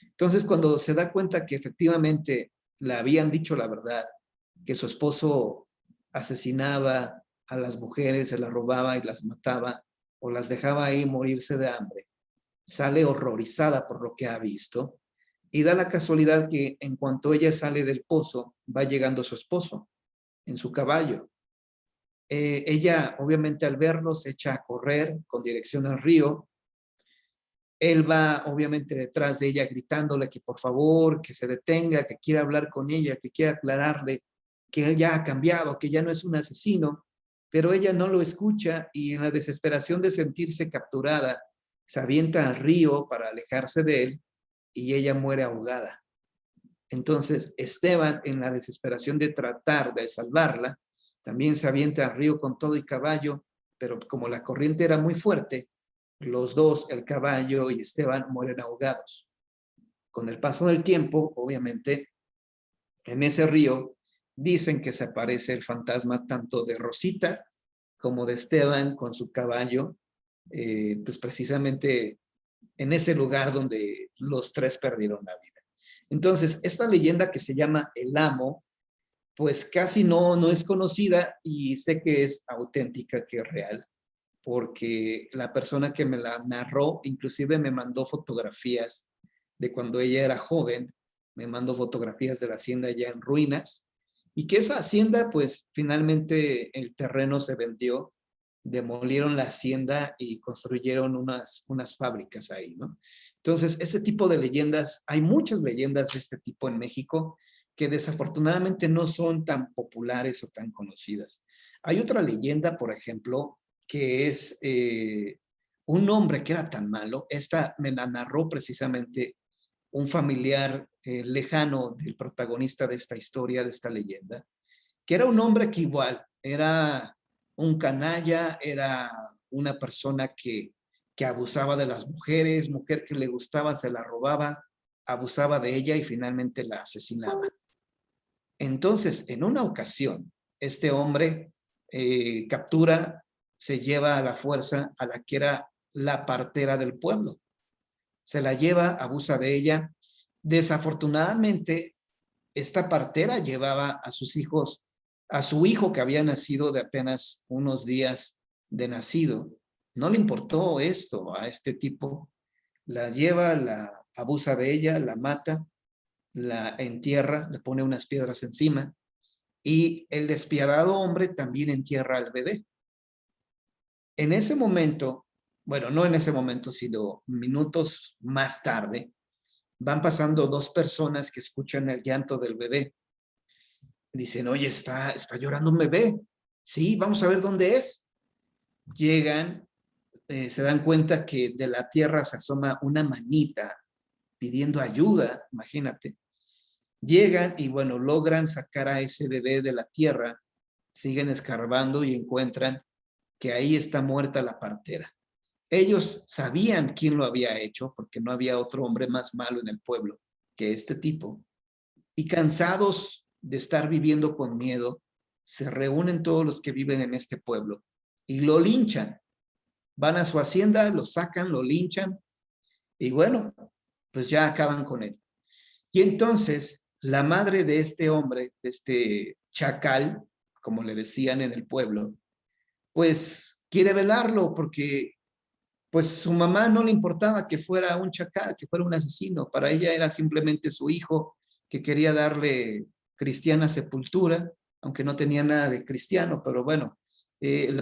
S2: Entonces, cuando se da cuenta que efectivamente le habían dicho la verdad, que su esposo asesinaba a las mujeres, se las robaba y las mataba o las dejaba ahí morirse de hambre, sale horrorizada por lo que ha visto y da la casualidad que en cuanto ella sale del pozo, va llegando su esposo en su caballo. Ella, obviamente, al verlo, se echa a correr con dirección al río. Él va, obviamente, detrás de ella gritándole que por favor, que se detenga, que quiere hablar con ella, que quiere aclararle que él ya ha cambiado, que ya no es un asesino, pero ella no lo escucha y en la desesperación de sentirse capturada, se avienta al río para alejarse de él y ella muere ahogada. Entonces, Esteban, en la desesperación de tratar de salvarla, también se avienta al río con todo y caballo, pero como la corriente era muy fuerte, los dos, el caballo y Esteban, mueren ahogados. Con el paso del tiempo, obviamente, en ese río dicen que se aparece el fantasma tanto de Rosita como de Esteban con su caballo, pues precisamente en ese lugar donde los tres perdieron la vida. Entonces, esta leyenda que se llama El Amo, pues casi no es conocida y sé que es auténtica, que es real, porque la persona que me la narró inclusive me mandó fotografías de cuando ella era joven, me mandó fotografías de la hacienda ya en ruinas, y que esa hacienda, pues finalmente el terreno se vendió, demolieron la hacienda y construyeron unas fábricas ahí, ¿no? Entonces, ese tipo de leyendas, hay muchas leyendas de este tipo en México que desafortunadamente no son tan populares o tan conocidas. Hay otra leyenda, por ejemplo, que es un hombre que era tan malo. Esta me la narró precisamente un familiar lejano del protagonista de esta historia, de esta leyenda, que era un hombre que igual era un canalla, era una persona que abusaba de las mujeres, mujer que le gustaba, se la robaba, abusaba de ella y finalmente la asesinaba. Entonces, en una ocasión, este hombre captura, se lleva a la fuerza a la que era la partera del pueblo. Se la lleva, abusa de ella. Desafortunadamente, esta partera llevaba a sus hijos, a su hijo que había nacido de apenas unos días de nacido. No le importó esto a este tipo. La lleva, la abusa de ella, la mata, la entierra, le pone unas piedras encima y el despiadado hombre también entierra al bebé. En ese momento, bueno, no en ese momento, sino minutos más tarde, van pasando dos personas que escuchan el llanto del bebé. Dicen, oye, está llorando un bebé. Sí, vamos a ver dónde es. Llegan, se dan cuenta que de la tierra se asoma una manita pidiendo ayuda, imagínate. Llegan y bueno, logran sacar a ese bebé de la tierra, siguen escarbando y encuentran que ahí está muerta la partera. Ellos sabían quién lo había hecho, porque no había otro hombre más malo en el pueblo que este tipo. Y cansados de estar viviendo con miedo, se reúnen todos los que viven en este pueblo y lo linchan. Van a su hacienda, lo sacan, lo linchan y bueno, pues ya acaban con él. Y entonces la madre de este hombre, de este chacal, como le decían en el pueblo, pues quiere velarlo porque pues su mamá no le importaba que fuera un chacal, que fuera un asesino. Para ella era simplemente su hijo que quería darle cristiana sepultura, aunque no tenía nada de cristiano, pero bueno,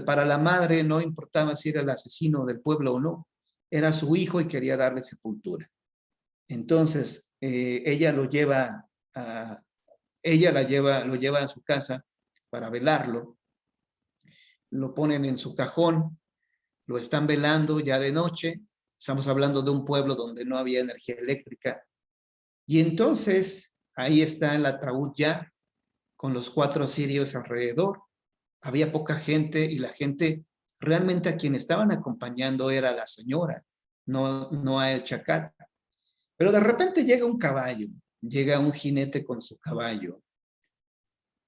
S2: para la madre no importaba si era el asesino del pueblo o no, era su hijo y quería darle sepultura. Entonces, ella lo lleva a, lo lleva a su casa para velarlo, lo ponen en su cajón, lo están velando ya de noche. Estamos hablando de un pueblo donde no había energía eléctrica. Y entonces ahí está el ataúd ya con los 4 cirios alrededor. Había poca gente y la gente realmente a quien estaban acompañando era la señora, no a el chacal. Pero de repente llega un caballo, llega un jinete con su caballo.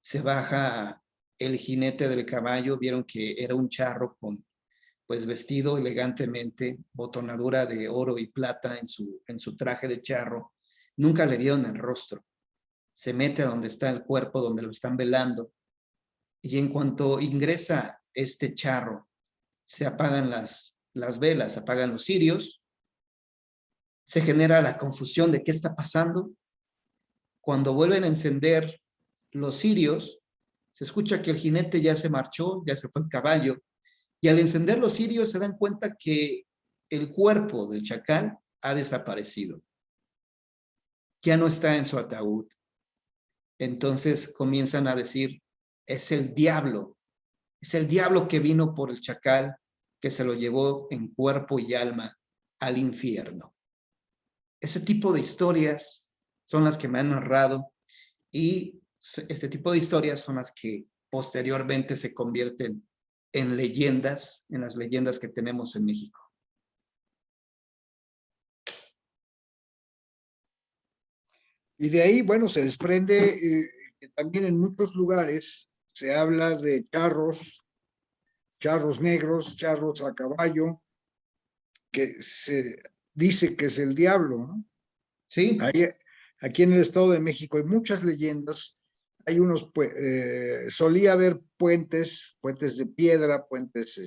S2: Se baja el jinete del caballo, vieron que era un charro con pues vestido elegantemente, botonadura de oro y plata en su traje de charro. Nunca le vieron el rostro. Se mete a donde está el cuerpo, donde lo están velando. Y en cuanto ingresa este charro, se apagan las velas, se apagan los cirios. Se genera la confusión de qué está pasando. Cuando vuelven a encender los cirios, se escucha que el jinete ya se marchó, ya se fue el caballo. Y al encender los cirios se dan cuenta que el cuerpo del chacal ha desaparecido. Ya no está en su ataúd. Entonces comienzan a decir, es el diablo que vino por el chacal, que se lo llevó en cuerpo y alma al infierno. Ese tipo de historias son las que me han narrado y este tipo de historias son las que posteriormente se convierten en leyendas, en las leyendas que tenemos en México.
S1: Y de ahí, bueno, se desprende que también en muchos lugares se habla de charros charros negros, charros a caballo, que se dice que es el diablo, ¿no?
S2: Sí,
S1: Ahí, aquí en el Estado de México hay muchas leyendas. Hay unos, solía haber puentes de piedra, puentes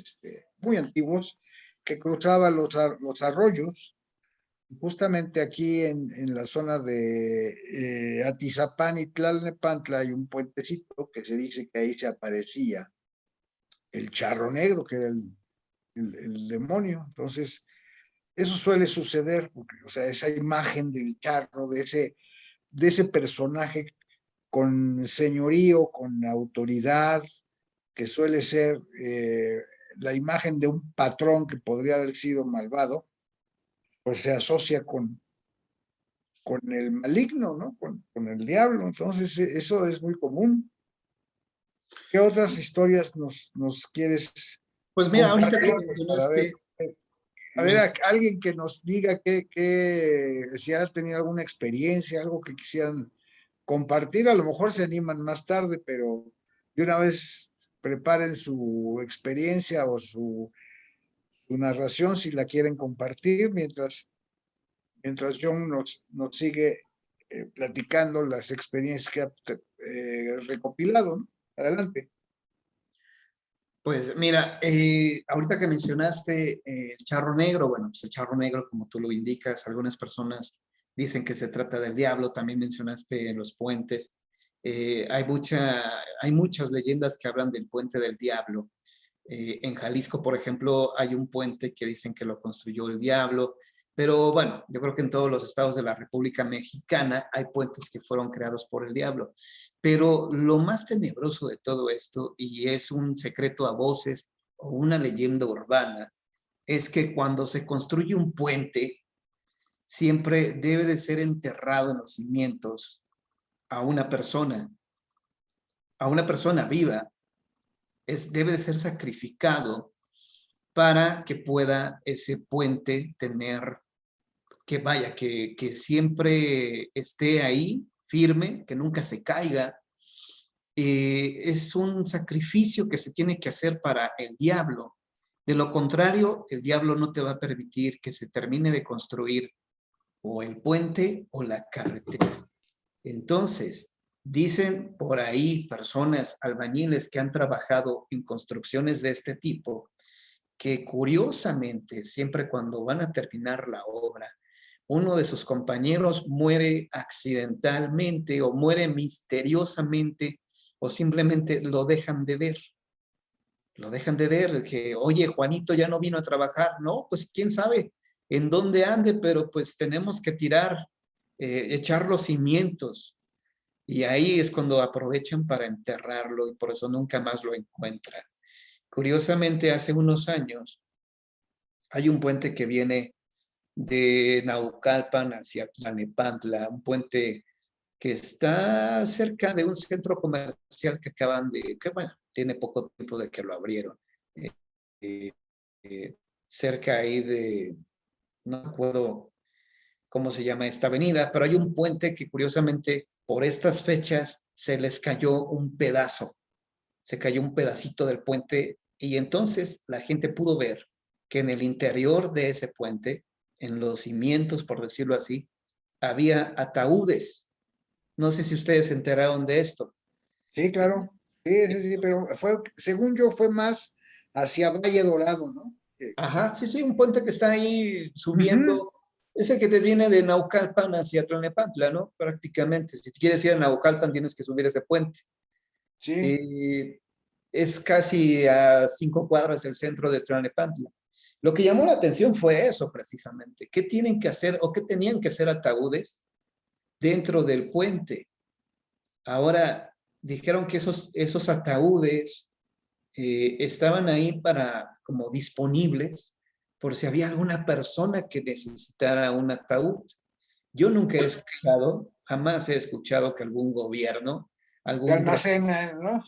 S1: muy antiguos, que cruzaban los arroyos. Justamente aquí en la zona de Atizapán y Tlalnepantla hay un puentecito que se dice que ahí se aparecía el charro negro, que era el demonio. Entonces, eso suele suceder, porque, o sea, esa imagen del charro, de ese personaje con señorío, con autoridad, que suele ser la imagen de un patrón que podría haber sido malvado, pues se asocia con el maligno, ¿no? Con el diablo. Entonces, eso es muy común. ¿Qué otras historias nos quieres
S2: pues mira, ahorita que
S1: compartir para ver?
S2: mencionaste,
S1: A ver,
S2: men-
S1: alguien que nos diga si ha tenido alguna experiencia, algo que quisieran compartir, a lo mejor se animan más tarde, pero de una vez preparen su experiencia o su narración si la quieren compartir, mientras John nos sigue platicando las experiencias que ha recopilado, ¿no? Adelante.
S2: pues mira, ahorita que mencionaste el charro negro, bueno, pues el charro negro, como tú lo indicas, algunas personas dicen que se trata del diablo, también mencionaste los puentes. Hay muchas leyendas que hablan del puente del diablo. En Jalisco, por ejemplo, hay un puente que dicen que lo construyó el diablo, pero bueno, yo creo que en todos los estados de la República Mexicana hay puentes que fueron creados por el diablo. Pero lo más tenebroso de todo esto, y es un secreto a voces o una leyenda urbana, es que cuando se construye un puente, siempre debe de ser enterrado en los cimientos a a una persona viva, debe de ser sacrificado para que pueda ese puente tener, que vaya, que siempre esté ahí firme, que nunca se caiga. Es un sacrificio que se tiene que hacer para el diablo. De lo contrario, el diablo no te va a permitir que se termine de construir o el puente o la carretera. Entonces, dicen por ahí personas, albañiles que han trabajado en construcciones de este tipo, que curiosamente, siempre cuando van a terminar la obra, uno de sus compañeros muere accidentalmente o muere misteriosamente o simplemente lo dejan de ver. Lo dejan de ver, que, oye, Juanito ya no vino a trabajar. No, pues quién sabe en dónde ande, pero pues tenemos que tirar, echar los cimientos. Y ahí es cuando aprovechan para enterrarlo y por eso nunca más lo encuentran. Curiosamente, hace unos años hay un puente que viene de Naucalpan hacia Tlalnepantla, un puente que está cerca de un centro comercial que que bueno, tiene poco tiempo de que lo abrieron. Eh, eh, Cerca ahí no recuerdo cómo se llama esta avenida, pero hay un puente que curiosamente por estas fechas se les cayó un pedazo, se cayó un pedacito del puente y entonces la gente pudo ver que en el interior de ese puente, en los cimientos, por decirlo así, había ataúdes. No sé si ustedes se enteraron de esto.
S1: Sí, claro. Sí, sí, sí, pero según yo, fue más hacia Valle Dorado, ¿no?
S2: Ajá, sí, sí, un puente que está ahí
S1: Ujú,
S2: subiendo, es el que te viene de Naucalpan hacia Tlalnepantla, ¿no? Prácticamente, si quieres ir a Naucalpan tienes que subir ese puente.
S1: sí,
S2: Y es casi a 5 cuadras del centro de Tlalnepantla. Lo que llamó la atención fue eso precisamente. ¿Qué tienen que hacer o qué tenían que hacer ataúdes dentro del puente? Ahora dijeron que esos ataúdes estaban ahí para como disponibles por si había alguna persona que necesitara un ataúd. Yo nunca he escuchado, jamás he escuchado que algún gobierno,
S1: de
S2: algún
S1: almacén, ¿no?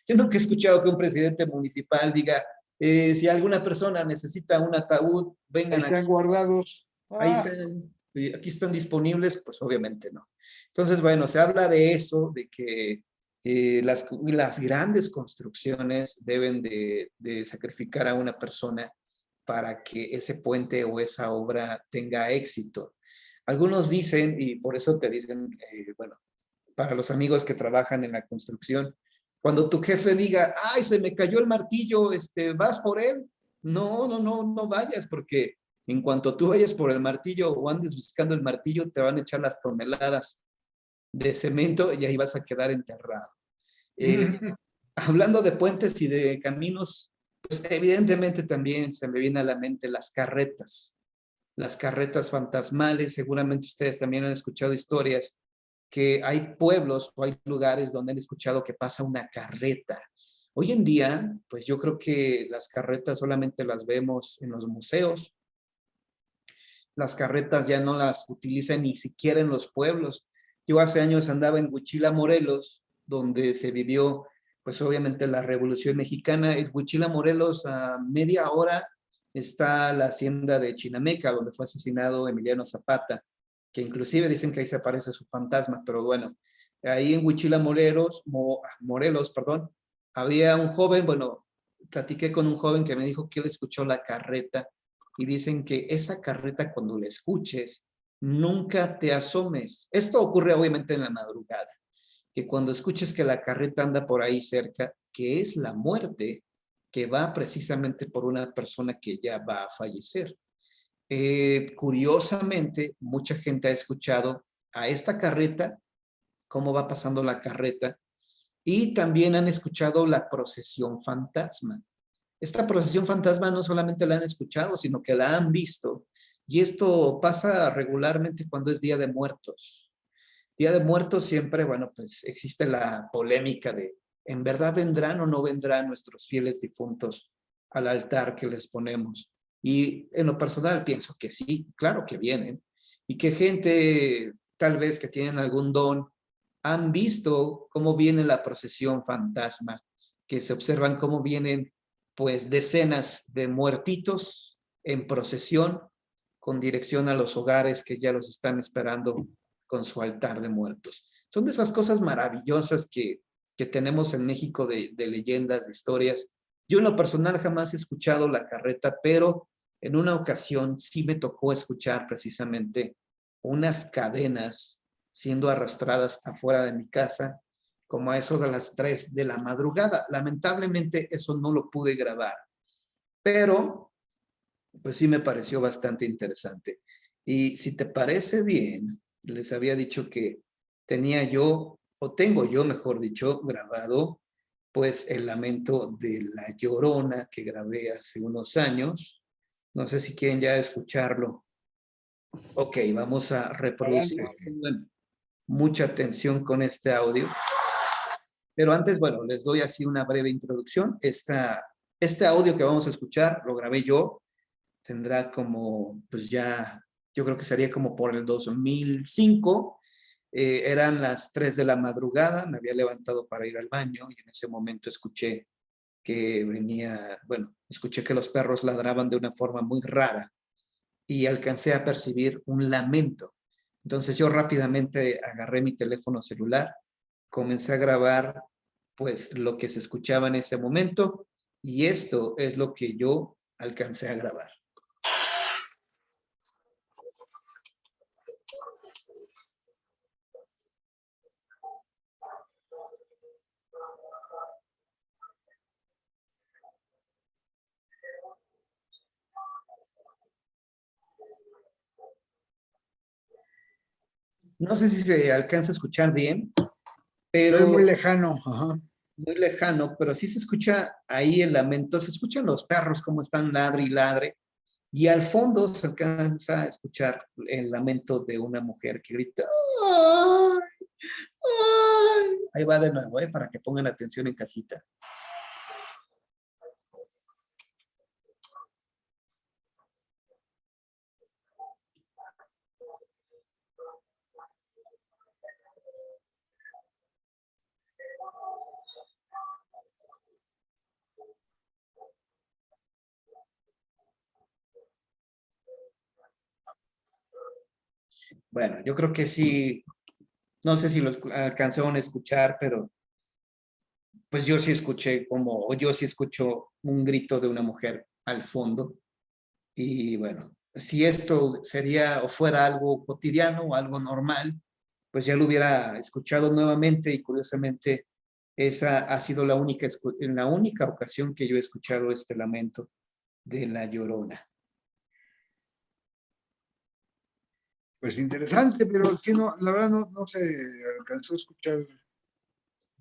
S2: yo nunca he escuchado que un presidente municipal diga, si alguna persona necesita un ataúd,
S1: Ahí
S2: vengan
S1: están
S2: aquí,
S1: guardados.
S2: ahí
S1: Ah,
S2: están, aquí están disponibles, pues obviamente no. Entonces, bueno, se habla de eso, de que Las grandes construcciones deben de sacrificar a una persona para que ese puente o esa obra tenga éxito. Algunos dicen, y por eso te dicen, bueno, para los amigos que trabajan en la construcción, cuando tu jefe diga, ay, se me cayó el martillo, ¿vas por él? No, no, no, no vayas, porque en cuanto tú vayas por el martillo o andes buscando el martillo, te van a echar las toneladas de cemento y ahí vas a quedar enterrado. Hablando de puentes y de caminos, pues evidentemente también se me viene a la mente las carretas fantasmales. Seguramente ustedes también han escuchado historias que hay pueblos o hay lugares donde han escuchado que pasa una carreta. Hoy en día, pues yo creo que las carretas solamente las vemos en los museos. Las carretas ya no las utilizan ni siquiera en los pueblos. Yo hace años andaba en Huichila, Morelos, donde se vivió, pues obviamente la Revolución Mexicana. En Huichila, Morelos, a media hora está la hacienda de Chinameca, donde fue asesinado Emiliano Zapata, que inclusive dicen que ahí se aparece su fantasma, pero bueno, ahí en Huichila, Morelos, perdón, había un joven, bueno, platiqué con un joven que me dijo que él escuchó la carreta y dicen que esa carreta cuando la escuches, nunca te asomes. Esto ocurre obviamente en la madrugada, que cuando escuches que la carreta anda por ahí cerca, que es la muerte que va precisamente por una persona que ya va a fallecer. Curiosamente, mucha gente ha escuchado a esta carreta, cómo va pasando la carreta, y también han escuchado la procesión fantasma. Esta procesión fantasma no solamente la han escuchado, sino que la han visto. Y esto pasa regularmente cuando es Día de Muertos. Día de Muertos siempre, bueno, pues existe la polémica de, ¿en verdad vendrán o no vendrán nuestros fieles difuntos al altar que les ponemos? Y en lo personal pienso que sí, claro que vienen. Y que gente tal vez que tienen algún don han visto cómo viene la procesión fantasma, que se observan cómo vienen pues decenas de muertitos en procesión con dirección a los hogares que ya los están esperando con su altar de muertos. Son de esas cosas maravillosas que tenemos en México de leyendas, de historias. Yo en lo personal jamás he escuchado la carreta, pero en una ocasión sí me tocó escuchar precisamente unas cadenas siendo arrastradas afuera de mi casa, como a eso de las 3 de la madrugada. Lamentablemente eso no lo pude grabar, pero pues sí me pareció bastante interesante. Y si te parece bien, les había dicho que tenía yo, o tengo yo, mejor dicho, grabado, pues el lamento de La Llorona que grabé hace unos años. No sé si quieren ya escucharlo. Ok, vamos a reproducir. Bueno, mucha atención con este audio. Pero antes, bueno, les doy así una breve introducción. Este audio que vamos a escuchar lo grabé yo. Tendrá como, pues ya, yo creo que sería como por el 2005. Eran las 3 de la madrugada, me había levantado para ir al baño y en ese momento escuché que venía, bueno, escuché que los perros ladraban de una forma muy rara y alcancé a percibir un lamento. Entonces yo rápidamente agarré mi teléfono celular, comencé a grabar pues lo que se escuchaba en ese momento y esto es lo que yo alcancé a grabar. No sé si se alcanza a escuchar bien,
S1: Es muy
S2: pero
S1: lejano. Ajá.
S2: muy lejano, pero sí se escucha ahí el lamento, se escuchan los perros como están ladre y ladre, y al fondo se alcanza a escuchar el lamento de una mujer que grita, ¡ay! ¡Ay! Ahí va de nuevo, para que pongan atención en casita. Bueno, yo creo que sí, no sé si los alcanzaron a escuchar, pero pues yo sí escuché o yo sí escucho un grito de una mujer al fondo. Y bueno, si esto sería o fuera algo cotidiano o algo normal, pues ya lo hubiera escuchado nuevamente y curiosamente esa ha sido la única ocasión que yo he escuchado este lamento de La Llorona.
S1: Pues interesante, pero sí, no, la verdad no se alcanzó a escuchar.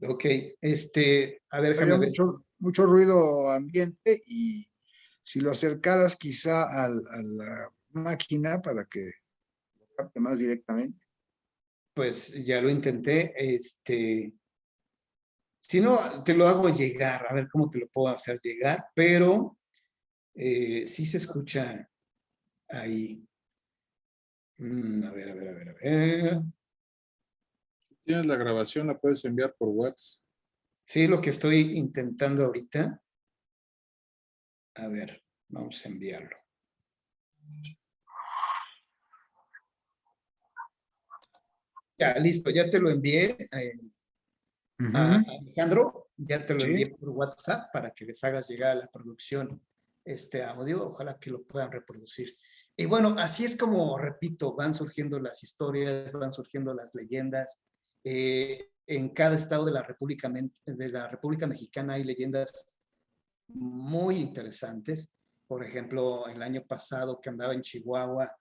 S2: Ok, a ver,
S1: Había
S2: déjame ver.
S1: mucho ruido ambiente y si lo acercaras quizá a la máquina para que lo capte más directamente.
S2: Pues ya lo intenté, si no, te lo hago llegar, a ver cómo te lo puedo hacer llegar, pero sí se escucha ahí. A ver, a ver, a ver, a ver.
S3: Si tienes la grabación, la puedes enviar por WhatsApp.
S2: Sí, lo que estoy intentando ahorita. A ver, vamos a enviarlo. Ya, listo, ya te lo envié a Alejandro, ya te lo
S1: Sí,
S2: envié por WhatsApp para que les hagas llegar a la producción este audio, ojalá que lo puedan reproducir. Y bueno, así es como, repito, van surgiendo las historias, van surgiendo las leyendas. En cada estado de la República Mexicana hay leyendas muy interesantes. Por ejemplo, el año pasado que andaba en Chihuahua,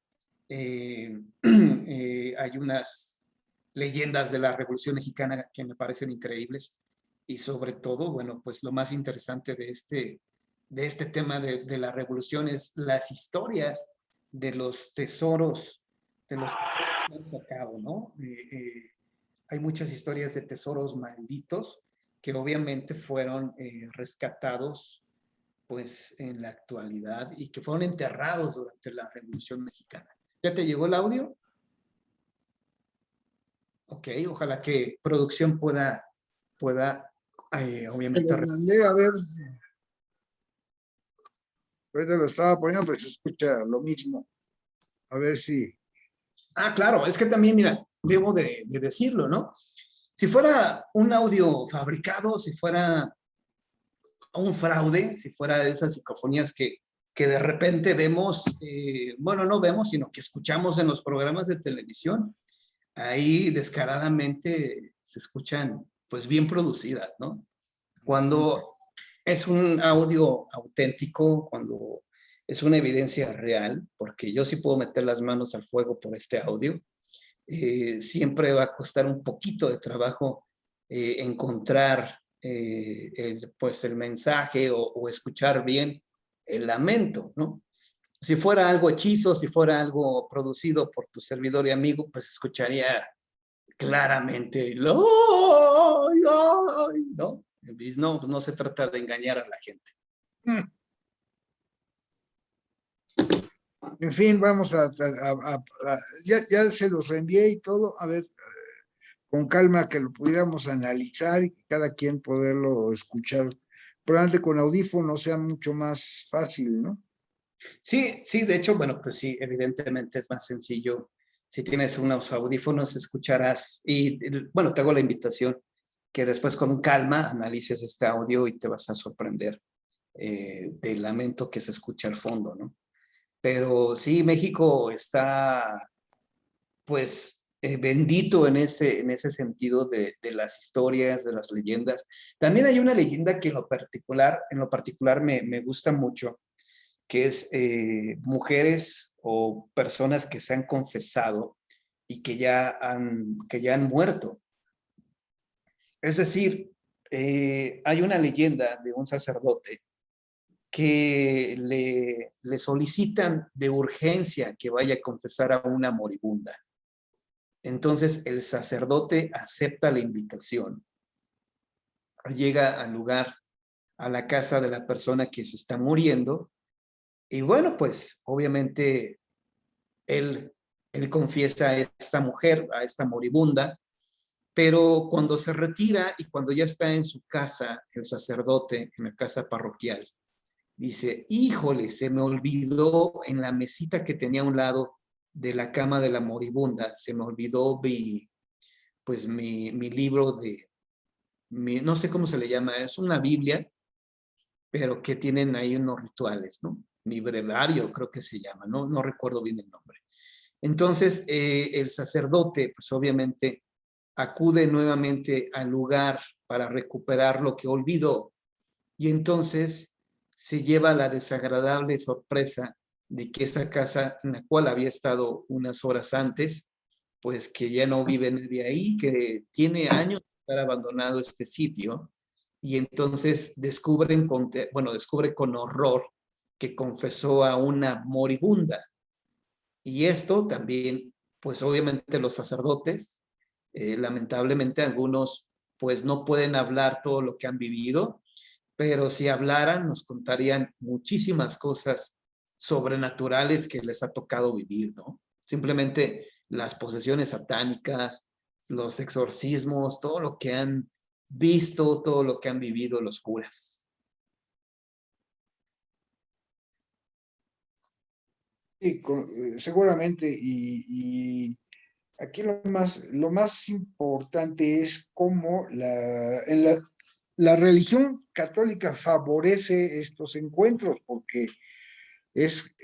S2: hay unas leyendas de la Revolución Mexicana que me parecen increíbles y sobre todo, bueno, pues lo más interesante de este tema de la revolución es las historias de los tesoros, de los tesoros que han sacado, ¿no? Hay muchas historias de tesoros malditos que obviamente fueron rescatados pues en la actualidad y que fueron enterrados durante la Revolución Mexicana. ¿Ya te llegó el audio? Ok, ojalá que producción pueda obviamente.
S1: lo mandé a ver, ahorita lo estaba poniendo, pero se escucha lo mismo. A ver si.
S2: Ah, claro, es que también, mira, debo de decirlo, ¿no? Si fuera un audio fabricado, si fuera un fraude, si fuera de esas psicofonías que de repente vemos, bueno, no vemos, sino que escuchamos en los programas de televisión, ahí descaradamente se escuchan pues bien producidas, ¿no? Cuando es un audio auténtico, cuando es una evidencia real, porque yo sí puedo meter las manos al fuego por este audio, siempre va a costar un poquito de trabajo encontrar pues el mensaje o escuchar bien el lamento, ¿no? Si fuera algo hechizo, si fuera algo producido por tu servidor y amigo, pues escucharía claramente, ¿no? No, pues no se trata de engañar a la gente.
S1: En fin, vamos ya se los reenvié y todo, a ver, con calma que lo pudiéramos analizar y que cada quien poderlo escuchar. Probablemente con audífonos sea mucho más fácil, ¿no?
S2: Sí, sí, de hecho, bueno, pues sí, evidentemente es más sencillo. Si tienes unos audífonos, escucharás y, bueno, te hago la invitación que después con calma analices este audio y te vas a sorprender del lamento que se escucha al fondo, ¿no? Pero sí, México está, pues, bendito en ese sentido de las historias, de las leyendas. También hay una leyenda que en lo particular me gusta mucho, que es mujeres o personas que se han confesado y que ya han muerto. Es decir, hay una leyenda de un sacerdote que le solicitan de urgencia que vaya a confesar a una moribunda. Entonces el sacerdote acepta la invitación, llega al lugar, a la casa de la persona que se está muriendo, y bueno, pues obviamente él, él confiesa a esta mujer, a esta moribunda, pero cuando se retira y cuando ya está en su casa, el sacerdote, en la casa parroquial, dice, híjole, se me olvidó en la mesita que tenía a un lado de la cama de la moribunda, se me olvidó mi libro no sé cómo se le llama, es una Biblia, pero que tienen ahí unos rituales, ¿no? Mi brevario creo que se llama, no recuerdo bien el nombre. Entonces, el sacerdote, pues obviamente, acude nuevamente al lugar para recuperar lo que olvidó y entonces se lleva la desagradable sorpresa de que esa casa en la cual había estado unas horas antes, pues que ya no vive nadie ahí, que tiene años de estar abandonado este sitio y entonces descubre con horror que confesó a una moribunda. Y esto también, pues obviamente los sacerdotes, lamentablemente algunos pues no pueden hablar todo lo que han vivido, pero si hablaran nos contarían muchísimas cosas sobrenaturales que les ha tocado vivir, ¿no? Simplemente las posesiones satánicas, los exorcismos, todo lo que han visto, todo lo que han vivido los curas.
S1: Sí, seguramente, y aquí lo más importante es cómo la religión católica favorece estos encuentros, porque es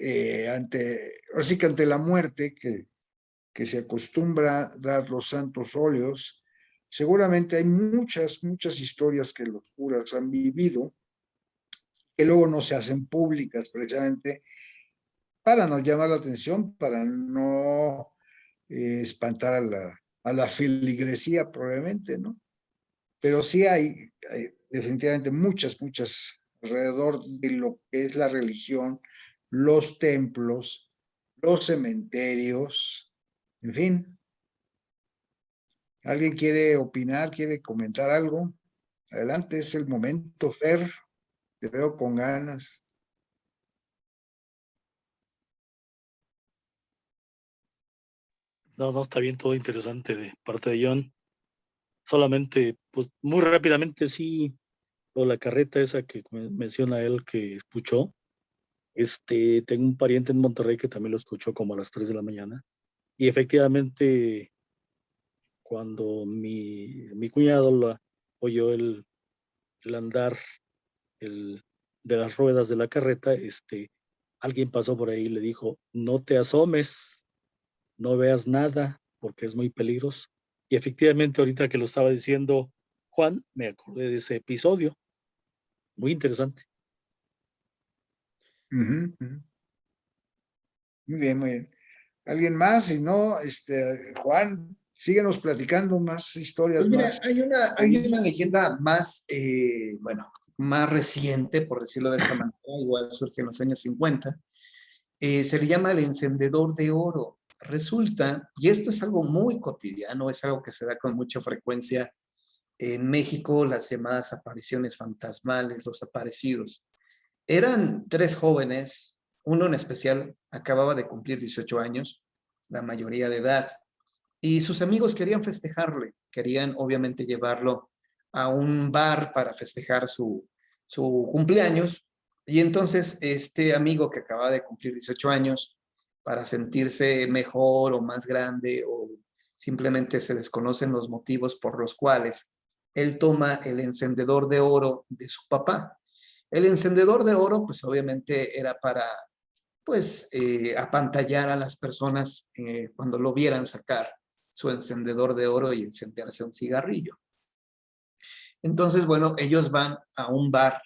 S1: así que ante la muerte que se acostumbra dar los santos óleos, seguramente hay muchas historias que los curas han vivido, que luego no se hacen públicas precisamente para no llamar la atención, para no espantar a la feligresía probablemente, ¿no? Pero sí hay definitivamente muchas alrededor de lo que es la religión, los templos, los cementerios, en fin. ¿Alguien quiere opinar, quiere comentar algo? Adelante, es el momento, Fer, te veo con ganas.
S4: No, está bien, todo interesante de parte de John. Solamente, pues muy rápidamente, sí, o la carreta esa que menciona él que escuchó. Tengo un pariente en Monterrey que también lo escuchó como a las 3 de la mañana. Y efectivamente, cuando mi cuñado oyó el andar de las ruedas de la carreta, alguien pasó por ahí y le dijo, no te asomes, no veas nada, porque es muy peligroso. Y efectivamente, ahorita que lo estaba diciendo Juan, me acordé de ese episodio. Muy interesante.
S1: Muy bien, muy bien. ¿Alguien más? Si no, Juan, síguenos platicando más historias
S2: Pues mira,
S1: más.
S2: hay una leyenda más, más reciente, por decirlo de esta manera, igual surge en los años 50. Se le llama el encendedor de oro. Resulta, y esto es algo muy cotidiano, es algo que se da con mucha frecuencia en México, las llamadas apariciones fantasmales, los aparecidos. Eran tres jóvenes, uno en especial acababa de cumplir 18 años, la mayoría de edad, y sus amigos querían festejarle, querían obviamente llevarlo a un bar para festejar su cumpleaños. Y entonces este amigo que acaba de cumplir 18 años, para sentirse mejor o más grande o simplemente se desconocen los motivos por los cuales él toma el encendedor de oro de su papá. El encendedor de oro, pues obviamente era para, pues, apantallar a las personas cuando lo vieran sacar su encendedor de oro y encenderse un cigarrillo. Entonces, bueno, ellos van a un bar,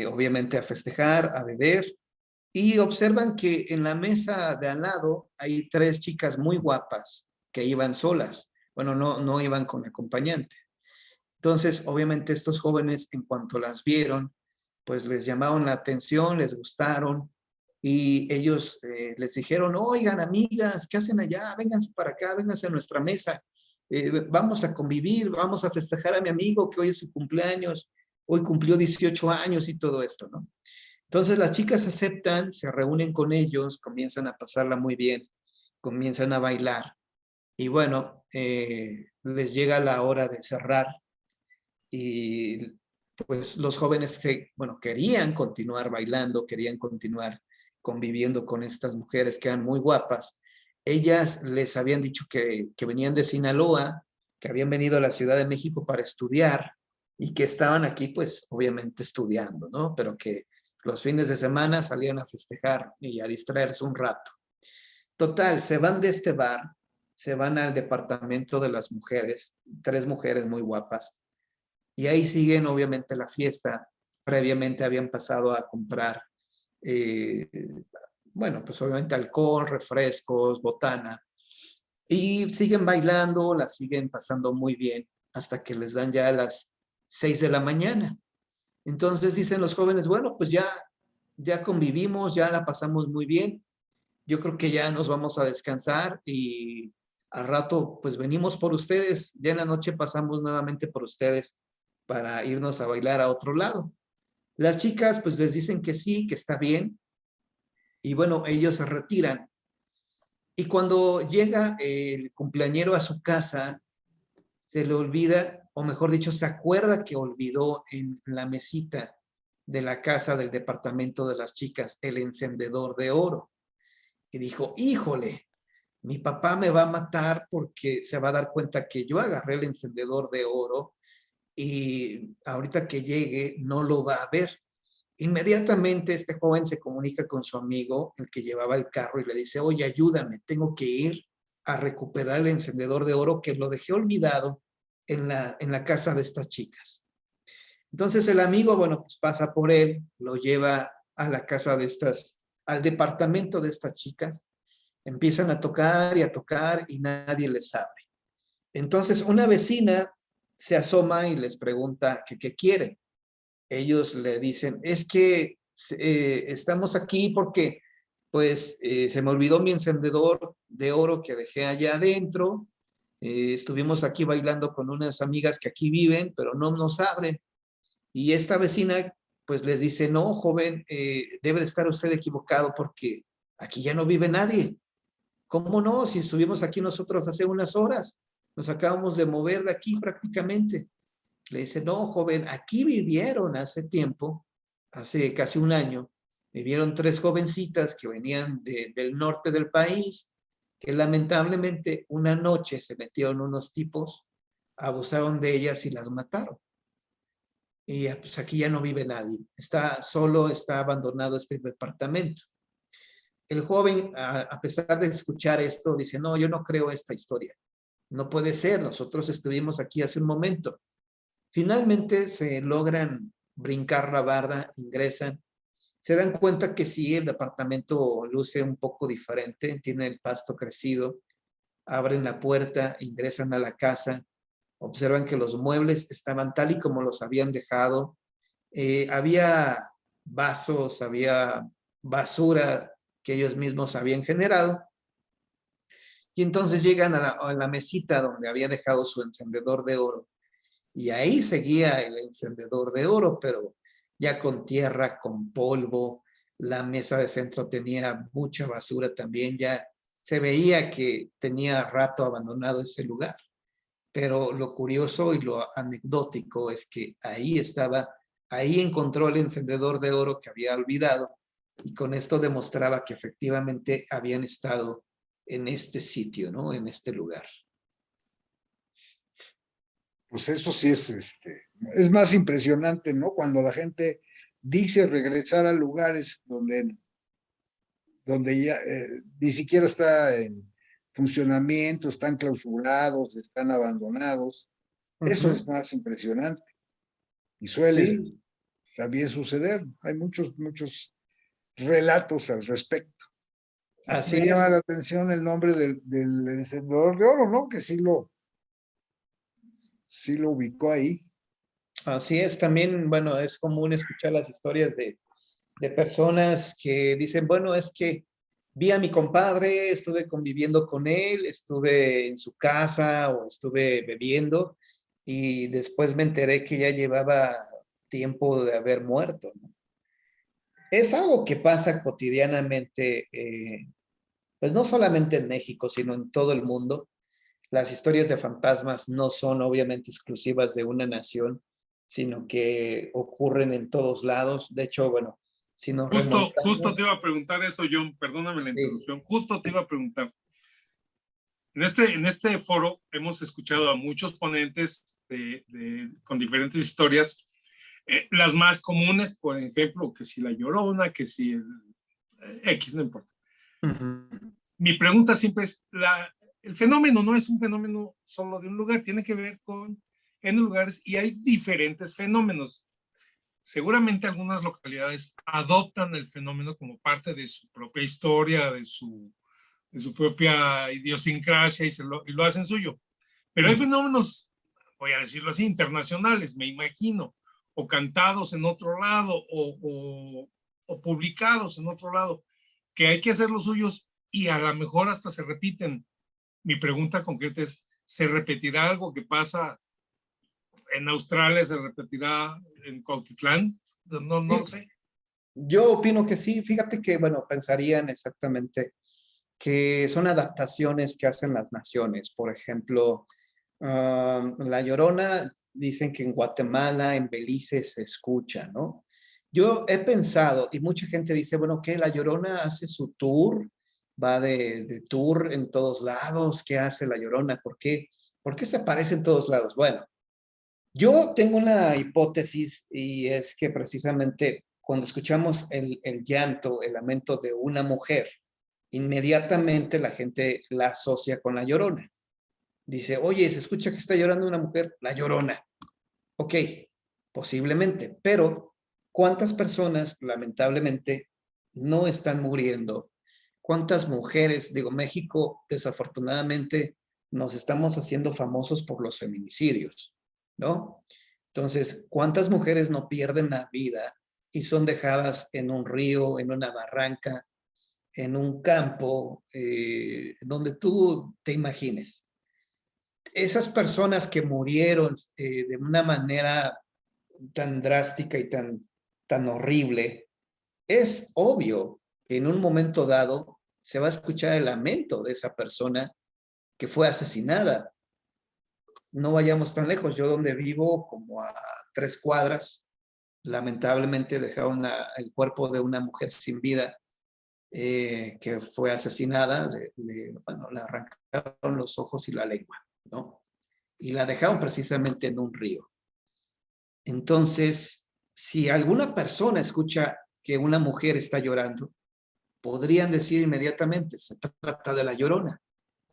S2: obviamente a festejar, a beber, y observan que en la mesa de al lado hay tres chicas muy guapas que iban solas. Bueno, no iban con acompañante. Entonces, obviamente estos jóvenes, en cuanto las vieron, pues les llamaron la atención, les gustaron, y ellos les dijeron, oigan, amigas, ¿qué hacen allá? Vénganse para acá, vénganse a nuestra mesa, vamos a convivir, vamos a festejar a mi amigo que hoy es su cumpleaños, hoy cumplió 18 años y todo esto, ¿no? Entonces las chicas aceptan, se reúnen con ellos, comienzan a pasarla muy bien, comienzan a bailar, y bueno, les llega la hora de cerrar, y pues los jóvenes que, bueno, querían continuar bailando, querían continuar conviviendo con estas mujeres que eran muy guapas. Ellas les habían dicho que venían de Sinaloa, que habían venido a la Ciudad de México para estudiar y que estaban aquí, pues, obviamente estudiando, ¿no? Pero que los fines de semana salían a festejar y a distraerse un rato. Total, se van de este bar, se van al departamento de las mujeres, 3 mujeres muy guapas, y ahí siguen, obviamente, la fiesta. Previamente habían pasado a comprar, bueno, pues obviamente alcohol, refrescos, botana, y siguen bailando, la siguen pasando muy bien hasta que les dan ya a las 6 de la mañana. Entonces dicen los jóvenes, bueno, pues ya convivimos, ya la pasamos muy bien. Yo creo que ya nos vamos a descansar y al rato pues venimos por ustedes. Ya en la noche pasamos nuevamente por ustedes para irnos a bailar a otro lado. Las chicas pues les dicen que sí, que está bien. Y bueno, ellos se retiran. Y cuando llega el cumpleañero a su casa, se le olvida, o mejor dicho, se acuerda que olvidó en la mesita de la casa del departamento de las chicas el encendedor de oro. Y dijo, híjole, mi papá me va a matar porque se va a dar cuenta que yo agarré el encendedor de oro y ahorita que llegue no lo va a ver. Inmediatamente este joven se comunica con su amigo, el que llevaba el carro, y le dice, oye, ayúdame, tengo que ir a recuperar el encendedor de oro que lo dejé olvidado en la casa de estas chicas. Entonces el amigo, bueno, pues pasa por él, lo lleva a la casa de estas, al departamento de estas chicas, empiezan a tocar y nadie les abre. Entonces una vecina se asoma y les pregunta que qué quieren. Ellos le dicen, es que estamos aquí porque pues se me olvidó mi encendedor de oro que dejé allá adentro. Estuvimos aquí bailando con unas amigas que aquí viven, pero no nos abren. Y esta vecina pues les dice, no, joven, debe de estar usted equivocado porque aquí ya no vive nadie. ¿Cómo no? Si estuvimos aquí nosotros hace unas horas, nos acabamos de mover de aquí prácticamente. Le dice, no, joven, aquí vivieron hace tiempo, hace casi un año, vivieron 3 jovencitas que venían del norte del país, que lamentablemente una noche se metieron unos tipos, abusaron de ellas y las mataron. Y pues aquí ya no vive nadie, está solo, está abandonado este departamento. El joven, a pesar de escuchar esto, dice, no, yo no creo esta historia. No puede ser, nosotros estuvimos aquí hace un momento. Finalmente se logran brincar la barda, ingresan, se dan cuenta que sí, el departamento luce un poco diferente, tiene el pasto crecido, abren la puerta, ingresan a la casa, observan que los muebles estaban tal y como los habían dejado. Había vasos, había basura que ellos mismos habían generado. Y entonces llegan a la mesita donde había dejado su encendedor de oro. Y ahí seguía el encendedor de oro, pero ya con tierra, con polvo. La mesa de centro tenía mucha basura también. Ya se veía que tenía rato abandonado ese lugar. Pero lo curioso y lo anecdótico es que ahí estaba, ahí encontró el encendedor de oro que había olvidado y con esto demostraba que efectivamente habían estado en este sitio, ¿no? En este lugar.
S1: Pues eso sí es más impresionante, ¿no? Cuando la gente dice regresar a lugares donde ya ni siquiera está en funcionamiento, están clausurados, están abandonados. Eso es más impresionante y suele
S2: Sí,
S1: también suceder. Hay muchos relatos al respecto.
S2: así
S1: Me
S2: es.
S1: llama la atención el nombre del encendedor de oro, ¿no? Que sí lo ubicó ahí.
S2: Así es, también, bueno, es común escuchar las historias de personas que dicen, bueno, es que vi a mi compadre, estuve conviviendo con él, estuve en su casa o estuve bebiendo y después me enteré que ya llevaba tiempo de haber muerto, ¿no? Es algo que pasa cotidianamente, pues no solamente en México, sino en todo el mundo. Las historias de fantasmas no son obviamente exclusivas de una nación, sino que ocurren en todos lados. De hecho, bueno, si nos
S3: Justo te
S2: remontamos,
S3: iba a preguntar eso, John, perdóname la
S2: sí,
S3: interrupción, justo te iba a preguntar.
S5: En este foro hemos escuchado a muchos ponentes con diferentes historias. Las más comunes, por ejemplo, que si la Llorona, que si el X, no importa. Mi pregunta siempre es, el fenómeno no es un fenómeno solo de un lugar, tiene que ver con N lugares y hay diferentes fenómenos. Seguramente algunas localidades adoptan el fenómeno como parte de su propia historia, de su propia idiosincrasia y lo hacen suyo. Pero hay fenómenos, voy a decirlo así, internacionales, me imagino, o cantados en otro lado, o publicados en otro lado, que hay que hacer los suyos y a lo mejor hasta se repiten. Mi pregunta concreta es, ¿se repetirá algo que pasa en Australia? ¿Se repetirá en Cuautitlán? No lo sé.
S2: Yo opino que sí. Fíjate que, bueno, pensarían exactamente que son adaptaciones que hacen las naciones. Por ejemplo, La Llorona, dicen que en Guatemala, en Belice se escucha, ¿no? Yo he pensado, y mucha gente dice, bueno, ¿qué? La Llorona hace su tour, va de tour en todos lados. ¿Qué hace La Llorona? ¿Por qué? ¿Por qué se aparece en todos lados? Bueno, yo tengo una hipótesis y es que precisamente cuando escuchamos el llanto, el lamento de una mujer, inmediatamente la gente la asocia con la Llorona. Dice, oye, se escucha que está llorando una mujer, la Llorona. Ok, posiblemente, pero ¿cuántas personas lamentablemente no están muriendo? ¿Cuántas mujeres? Digo, México desafortunadamente nos estamos haciendo famosos por los feminicidios, ¿no? Entonces, ¿cuántas mujeres no pierden la vida y son dejadas en un río, en una barranca, en un campo, donde tú te imagines? Esas personas que murieron de una manera tan drástica y tan horrible, es obvio que en un momento dado se va a escuchar el lamento de esa persona que fue asesinada. No vayamos tan lejos. Yo donde vivo, como a 3 cuadras, lamentablemente dejaron el cuerpo de una mujer sin vida que fue asesinada. Bueno, le arrancaron los ojos y la lengua, ¿no? Y la dejaron precisamente en un río. Entonces, si alguna persona escucha que una mujer está llorando, podrían decir inmediatamente, se trata de la Llorona.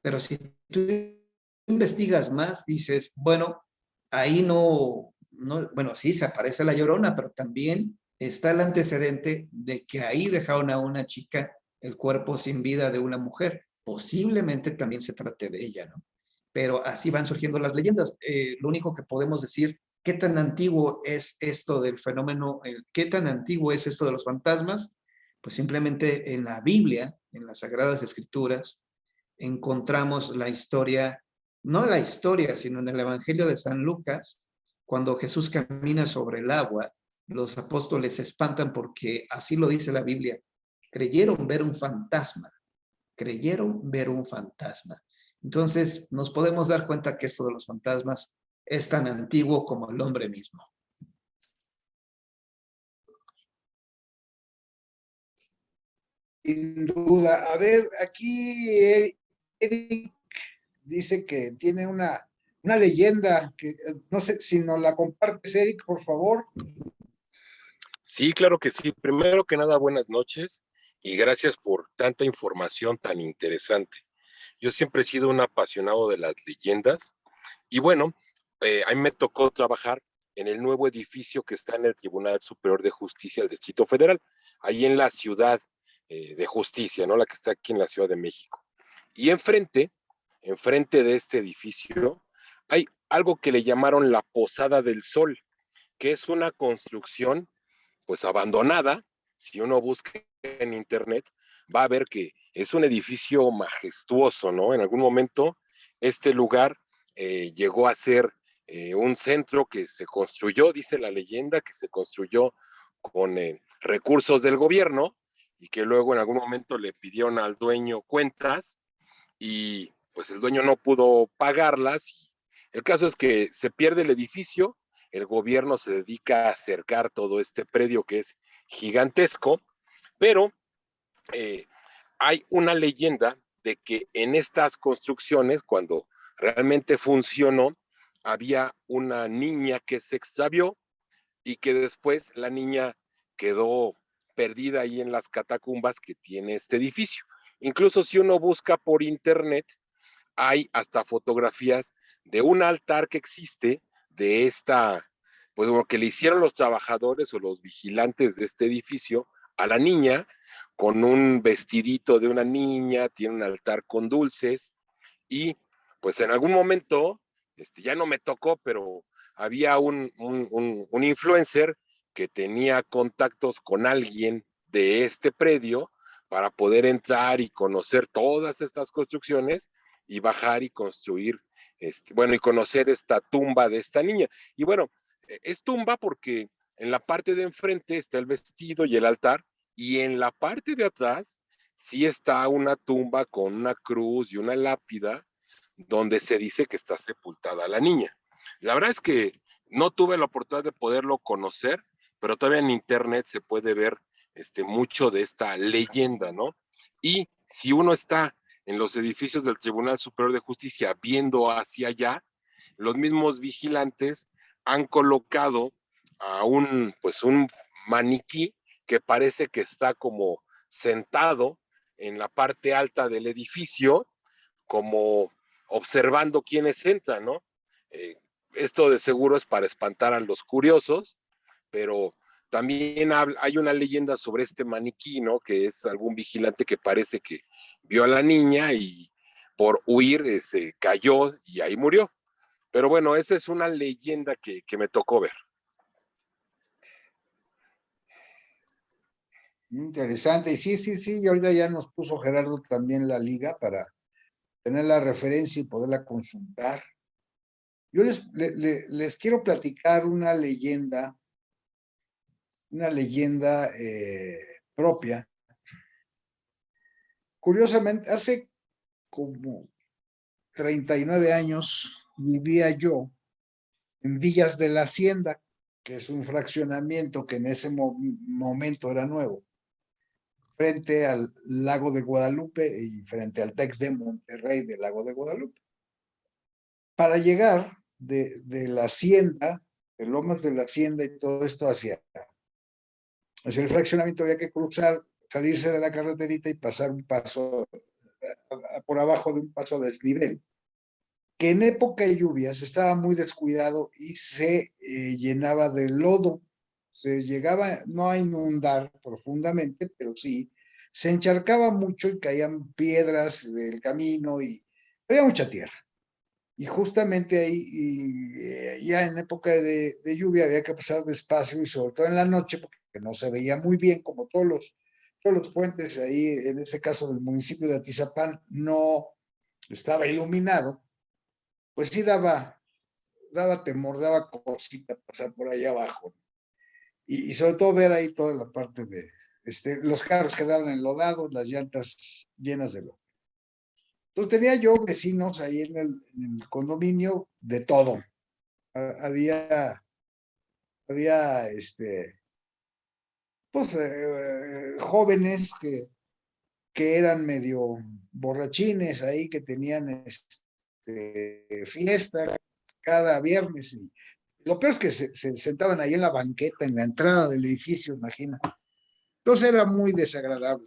S2: Pero si tú investigas más, dices, bueno, ahí bueno, sí, se aparece la Llorona, pero también está el antecedente de que ahí dejaron a una chica el cuerpo sin vida de una mujer. Posiblemente también se trate de ella, ¿no? Pero así van surgiendo las leyendas. Lo único que podemos decir, ¿qué tan antiguo es esto del fenómeno? ¿Qué tan antiguo es esto de los fantasmas? Pues simplemente en la Biblia, en las Sagradas Escrituras, encontramos la historia, no la historia, sino en el Evangelio de San Lucas, cuando Jesús camina sobre el agua, los apóstoles se espantan porque así lo dice la Biblia, creyeron ver un fantasma, creyeron ver un fantasma. Entonces nos podemos dar cuenta que esto de los fantasmas es tan antiguo como el hombre mismo.
S1: Sin duda. A ver, aquí Eric dice que tiene una leyenda que no sé si nos la compartes, Eric, por favor.
S6: Sí, claro que sí. Primero que nada, buenas noches y gracias por tanta información tan interesante. Yo siempre he sido un apasionado de las leyendas y bueno, a mí me tocó trabajar en el nuevo edificio que está en el Tribunal Superior de Justicia del Distrito Federal, ahí en la Ciudad de Justicia, ¿no? La que está aquí en la Ciudad de México. Y enfrente de este edificio, hay algo que le llamaron la Posada del Sol, que es una construcción pues abandonada. Si uno busca en internet, va a ver que es un edificio majestuoso, ¿no? En algún momento este lugar llegó a ser un centro que se construyó, dice la leyenda, que se construyó con recursos del gobierno y que luego en algún momento le pidieron al dueño cuentas y pues el dueño no pudo pagarlas. El caso es que se pierde el edificio, el gobierno se dedica a cercar todo este predio que es gigantesco, pero hay una leyenda de que en estas construcciones, cuando realmente funcionó, había una niña que se extravió y que después la niña quedó perdida ahí en las catacumbas que tiene este edificio. Incluso si uno busca por internet, hay hasta fotografías de un altar que existe de esta, pues lo que le hicieron los trabajadores o los vigilantes de este edificio a la niña, con un vestidito de una niña, tiene un altar con dulces, y pues en algún momento, ya no me tocó, pero había un influencer que tenía contactos con alguien de este predio para poder entrar y conocer todas estas construcciones y bajar y construir, bueno, y conocer esta tumba de esta niña. Y bueno, es tumba porque en la parte de enfrente está el vestido y el altar, y en la parte de atrás sí está una tumba con una cruz y una lápida donde se dice que está sepultada la niña. La verdad es que no tuve la oportunidad de poderlo conocer, pero todavía en internet se puede ver mucho de esta leyenda, ¿no? Y si uno está en los edificios del Tribunal Superior de Justicia viendo hacia allá, los mismos vigilantes han colocado a pues un maniquí que parece que está como sentado en la parte alta del edificio, como observando quiénes entran, ¿no? Eh, Esto de seguro es para espantar a los curiosos, pero también hay una leyenda sobre este maniquí, ¿no? Que es algún vigilante que parece que vio a la niña y por huir se cayó y ahí murió. Pero bueno, esa es una leyenda que me tocó ver.
S1: Interesante. Y sí, y ahorita ya nos puso Gerardo también la liga para tener la referencia y poderla consultar. Yo les quiero platicar una leyenda propia. Curiosamente, hace como 39 años vivía yo en Villas de la Hacienda, que es un fraccionamiento que en ese momento era nuevo, frente al Lago de Guadalupe y frente al TEC de Monterrey del Lago de Guadalupe. Para llegar de la Hacienda, de Lomas de la Hacienda y todo esto hacia el fraccionamiento, había que cruzar, salirse de la carreterita y pasar un paso por abajo de un paso a desnivel, que en época de lluvias estaba muy descuidado y se llenaba de lodo. Se llegaba no a inundar profundamente, pero sí, se encharcaba mucho y caían piedras del camino y había mucha tierra. Y justamente ahí, ya en época de lluvia, había que pasar despacio y sobre todo en la noche, porque no se veía muy bien, como todos los puentes ahí, en este caso del municipio de Atizapán, no estaba iluminado, pues sí daba temor, daba cosita pasar por ahí abajo. Y sobre todo ver ahí toda la parte de los carros quedaban enlodados, las llantas llenas de lodo. Entonces tenía yo vecinos ahí en el condominio de todo. Había pues jóvenes que eran medio borrachines ahí, que tenían fiesta cada viernes. Y lo peor es que se sentaban ahí en la banqueta, en la entrada del edificio, imagina. Entonces era muy desagradable.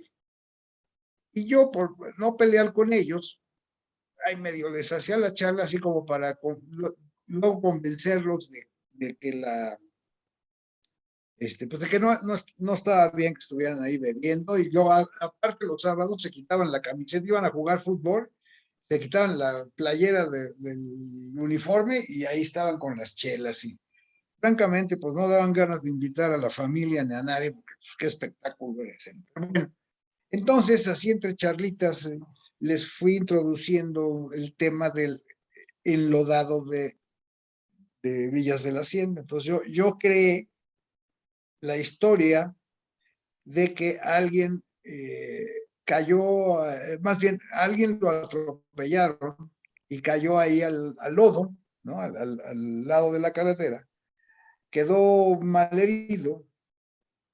S1: Y yo, por no pelear con ellos, ahí medio les hacía la charla así como para no convencerlos de que pues de que no estaba bien que estuvieran ahí bebiendo, y luego aparte los sábados se quitaban la camiseta, iban a jugar fútbol, se quitaban la playera del uniforme y ahí estaban con las chelas, y francamente pues no daban ganas de invitar a la familia ni a nadie, porque pues, qué espectáculo era ese. Bueno, entonces así entre charlitas les fui introduciendo el tema del enlodado de Villas de la Hacienda. Entonces yo creé la historia de que alguien cayó, más bien alguien lo atropellaron y cayó ahí al lodo, ¿no? Al lado de la carretera, quedó malherido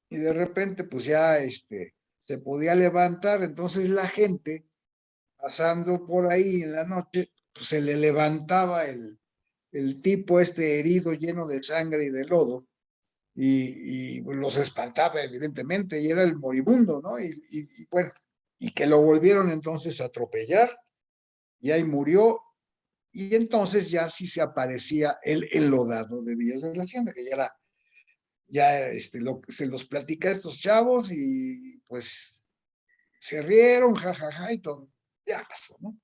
S1: y de repente pues ya se podía levantar. Entonces la gente pasando por ahí en la noche, pues se le levantaba el tipo herido, lleno de sangre y de lodo, y los espantaba evidentemente, y era el moribundo, ¿no? Y bueno, y que lo volvieron entonces a atropellar, y ahí murió, y entonces ya sí se aparecía el enlodado de Villas de la Hacienda, que se los platica a estos chavos, y pues se rieron, jajaja, y todo, ya pasó, ¿no?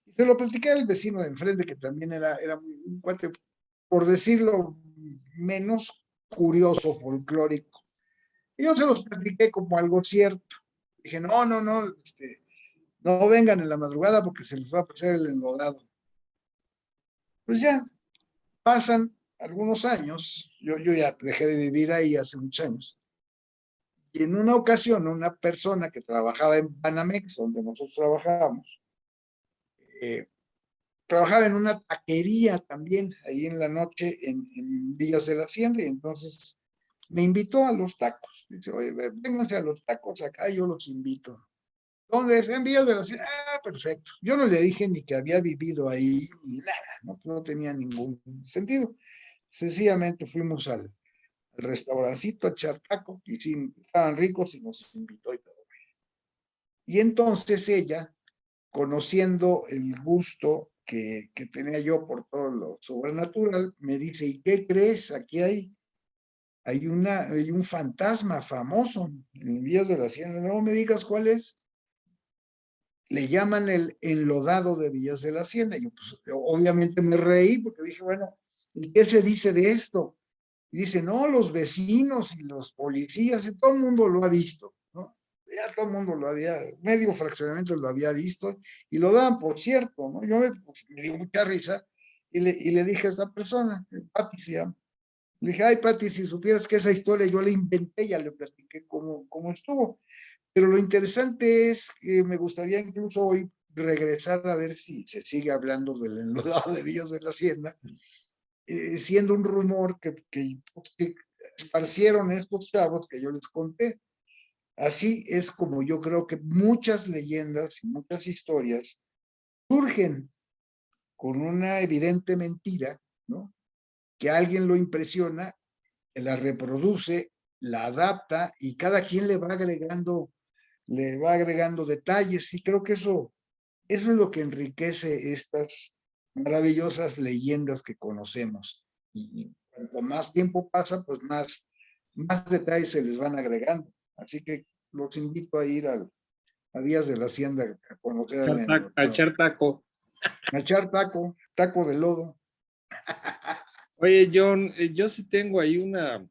S1: Y se lo platicé al vecino de enfrente, que también era un cuate, por decirlo menos, curioso, folclórico. Y yo se los platiqué como algo cierto. Dije, no, no vengan en la madrugada porque se les va a pasar el enlodado. Pues ya, pasan algunos años, yo ya dejé de vivir ahí hace muchos años, y en una ocasión una persona que trabajaba en Banamex, donde nosotros trabajábamos, eh, trabajaba en una taquería también, ahí en la noche, en Villas de la Hacienda, y entonces me invitó a los tacos. Dice, oye, vénganse a los tacos acá, yo los invito. ¿Dónde es? En Villas de la Hacienda. Ah, perfecto. Yo no le dije ni que había vivido ahí, ni nada, no tenía ningún sentido. Sencillamente fuimos al restaurancito a echar tacos, y sí, estaban ricos y nos invitó y todo. Y entonces ella, conociendo el gusto que tenía yo por todo lo sobrenatural, me dice, ¿y qué crees? Aquí hay un fantasma famoso en Villas de la Hacienda. No me digas cuál es. Le llaman el enlodado de Villas de la Hacienda. Yo, pues, obviamente me reí porque dije, bueno, ¿y qué se dice de esto? Y dice, no, los vecinos y los policías, y todo el mundo lo ha visto, ¿no? Ya todo el mundo lo había, medio fraccionamiento lo había visto, y lo daban por cierto, ¿no? Yo me dio mucha risa, y le dije a esta persona, Pati se llama, le dije, ay, Pati, si supieras que esa historia yo la inventé, ya le platiqué cómo estuvo. Pero lo interesante es que me gustaría incluso hoy regresar a ver si se sigue hablando del enlodado de Villas de la Hacienda, siendo un rumor que esparcieron estos chavos que yo les conté. Así es como yo creo que muchas leyendas y muchas historias surgen con una evidente mentira, ¿no? Que alguien lo impresiona, que la reproduce, la adapta, y cada quien le va agregando detalles, y creo que eso es lo que enriquece estas maravillosas leyendas que conocemos. Y cuanto más tiempo pasa, pues más detalles se les van agregando. Así que los invito a ir a Días de la Hacienda a conocer
S3: A echar taco.
S1: a echar taco de lodo.
S3: Oye, John, yo sí tengo ahí una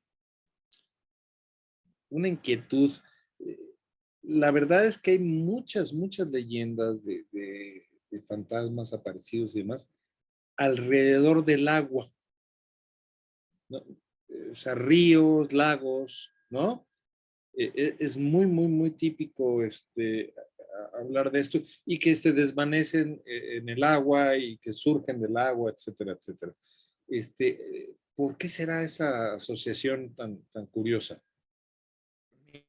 S3: inquietud. La verdad es que hay muchas muchas leyendas de fantasmas aparecidos y demás alrededor del agua, ¿no? O sea, ríos, lagos, ¿no? Es muy típico hablar de esto y que se desvanecen en el agua y que surgen del agua, etcétera, etcétera. ¿Por qué será esa asociación tan curiosa?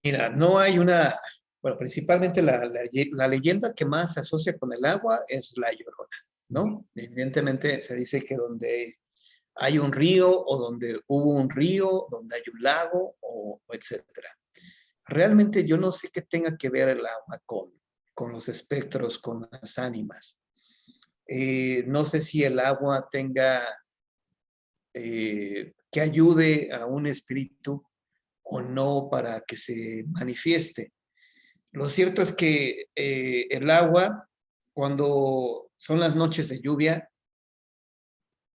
S2: Mira, no hay bueno, principalmente la leyenda que más se asocia con el agua es la Llorona, ¿no? Evidentemente se dice que donde hay un río o donde hubo un río, donde hay un lago o etcétera. Realmente yo no sé qué tenga que ver el agua con los espectros, con las ánimas. No sé si el agua tenga que ayude a un espíritu o no para que se manifieste. Lo cierto es que el agua, cuando son las noches de lluvia,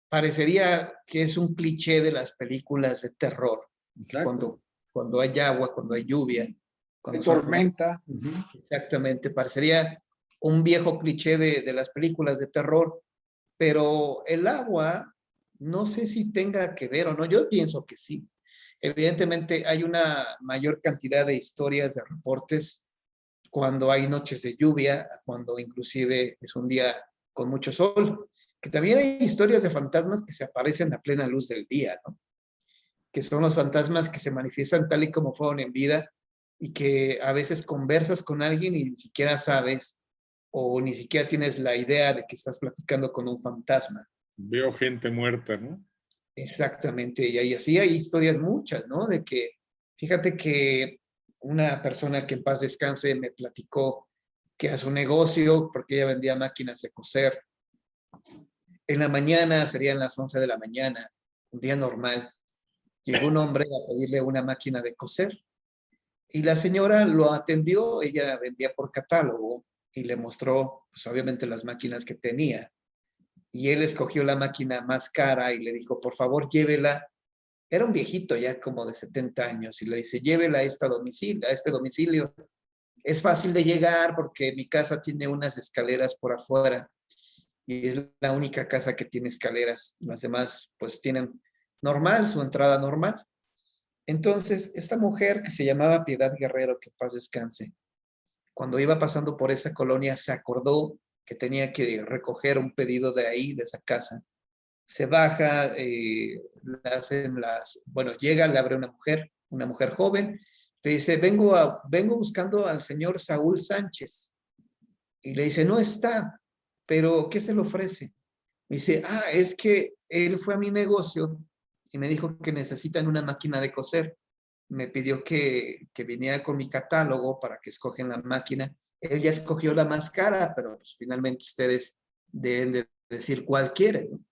S2: parecería que es un cliché de las películas de terror. Cuando hay agua, cuando hay lluvia. Cuando
S1: tormenta.
S2: Exactamente, parecería un viejo cliché de las películas de terror, pero el agua, no sé si tenga que ver o no, yo pienso que sí. Evidentemente hay una mayor cantidad de historias, de reportes, cuando hay noches de lluvia, cuando inclusive es un día con mucho sol, que también hay historias de fantasmas que se aparecen a plena luz del día, ¿no? Que son los fantasmas que se manifiestan tal y como fueron en vida y que a veces conversas con alguien y ni siquiera sabes o ni siquiera tienes la idea de que estás platicando con un fantasma.
S3: Veo gente muerta, ¿no?
S2: Exactamente, y así hay historias muchas, ¿no? De que, fíjate que una persona que en paz descanse me platicó que a su negocio, porque ella vendía máquinas de coser, en la mañana, serían las 11 de la mañana, un día normal, llegó un hombre a pedirle una máquina de coser y la señora lo atendió, ella vendía por catálogo y le mostró, pues obviamente las máquinas que tenía. Y él escogió la máquina más cara y le dijo, por favor, llévela. Era un viejito ya como de 70 años y le dice, llévela a este domicilio. Es fácil de llegar porque mi casa tiene unas escaleras por afuera y es la única casa que tiene escaleras. Las demás pues tienen normal, su entrada normal. Entonces, esta mujer que se llamaba Piedad Guerrero, que en paz descanse, cuando iba pasando por esa colonia se acordó que tenía que recoger un pedido de ahí, de esa casa. Se baja, bueno, llega, le abre una mujer joven, le dice, vengo buscando al señor Saúl Sánchez. Y le dice, no está, pero ¿qué se le ofrece? Dice, es que él fue a mi negocio y me dijo que necesitan una máquina de coser. Me pidió que viniera con mi catálogo para que escogen la máquina. Él ya escogió la más cara, pero pues, finalmente ustedes deben de decir cuál quieren, ¿no?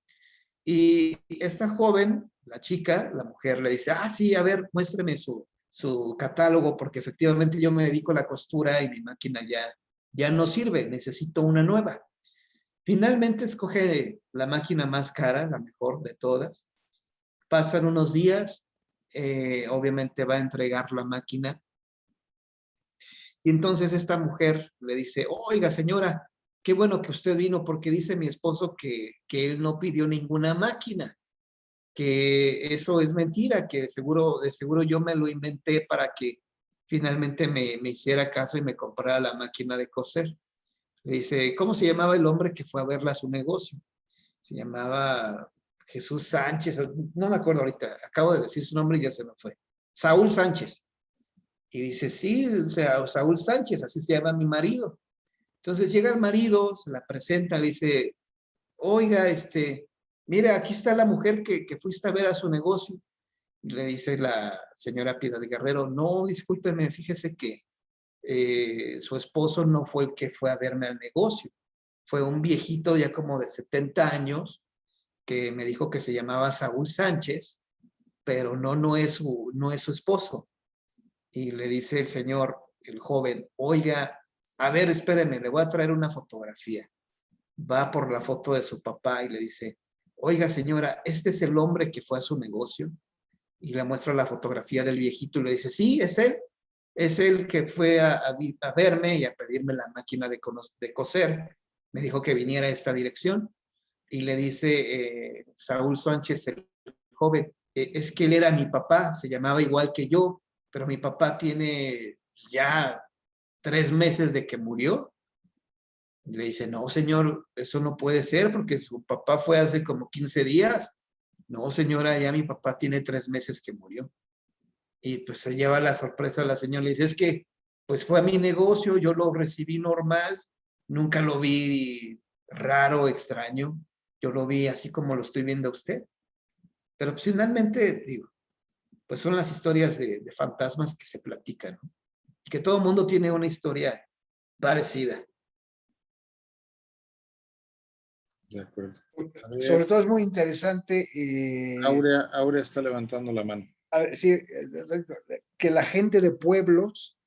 S2: Y esta joven, la chica, la mujer, le dice, sí, a ver, muéstreme su catálogo, porque efectivamente yo me dedico a la costura y mi máquina ya no sirve, necesito una nueva. Finalmente escoge la máquina más cara, la mejor de todas. Pasan unos días, obviamente va a entregar la máquina. Y entonces esta mujer le dice, oiga señora, qué bueno que usted vino porque dice mi esposo que él no pidió ninguna máquina, que eso es mentira, que de seguro yo me lo inventé para que finalmente me hiciera caso y me comprara la máquina de coser. Le dice, ¿cómo se llamaba el hombre que fue a verla a su negocio? Se llamaba Jesús Sánchez, no me acuerdo ahorita, acabo de decir su nombre y ya se me fue. Saúl Sánchez. Y dice, sí, o sea, Saúl Sánchez, así se llama mi marido. Entonces llega el marido, se la presenta, le dice, oiga, mire, aquí está la mujer que fuiste a ver a su negocio. Y le dice la señora Piedad Guerrero, no, discúlpeme, fíjese que su esposo no fue el que fue a verme al negocio. Fue un viejito ya como de 70 años que me dijo que se llamaba Saúl Sánchez, pero no es su esposo. Y le dice el señor, el joven, oiga, a ver, espéreme, le voy a traer una fotografía. Va por la foto de su papá y le dice, oiga señora, ¿este es el hombre que fue a su negocio? Y le muestra la fotografía del viejito y le dice, sí, es él. Es él que fue a verme y a pedirme la máquina de coser. Me dijo que viniera a esta dirección. Y le dice Saúl Sánchez, el joven, es que él era mi papá, se llamaba igual que yo, pero mi papá tiene ya 3 meses de que murió. Y le dice, no, señor, eso no puede ser porque su papá fue hace como 15 días. No, señora, ya mi papá tiene 3 meses que murió. Y pues se lleva la sorpresa a la señora. Le dice, es que pues fue a mi negocio, yo lo recibí normal, nunca lo vi raro, extraño. Yo lo vi así como lo estoy viendo a usted. Pero pues, finalmente, digo, pues son las historias de fantasmas que se platican, ¿no? Y que todo el mundo tiene una historia parecida.
S3: De acuerdo.
S1: Sobre todo es muy interesante.
S3: Aurea está levantando la mano.
S1: A ver, sí, que la gente de pueblos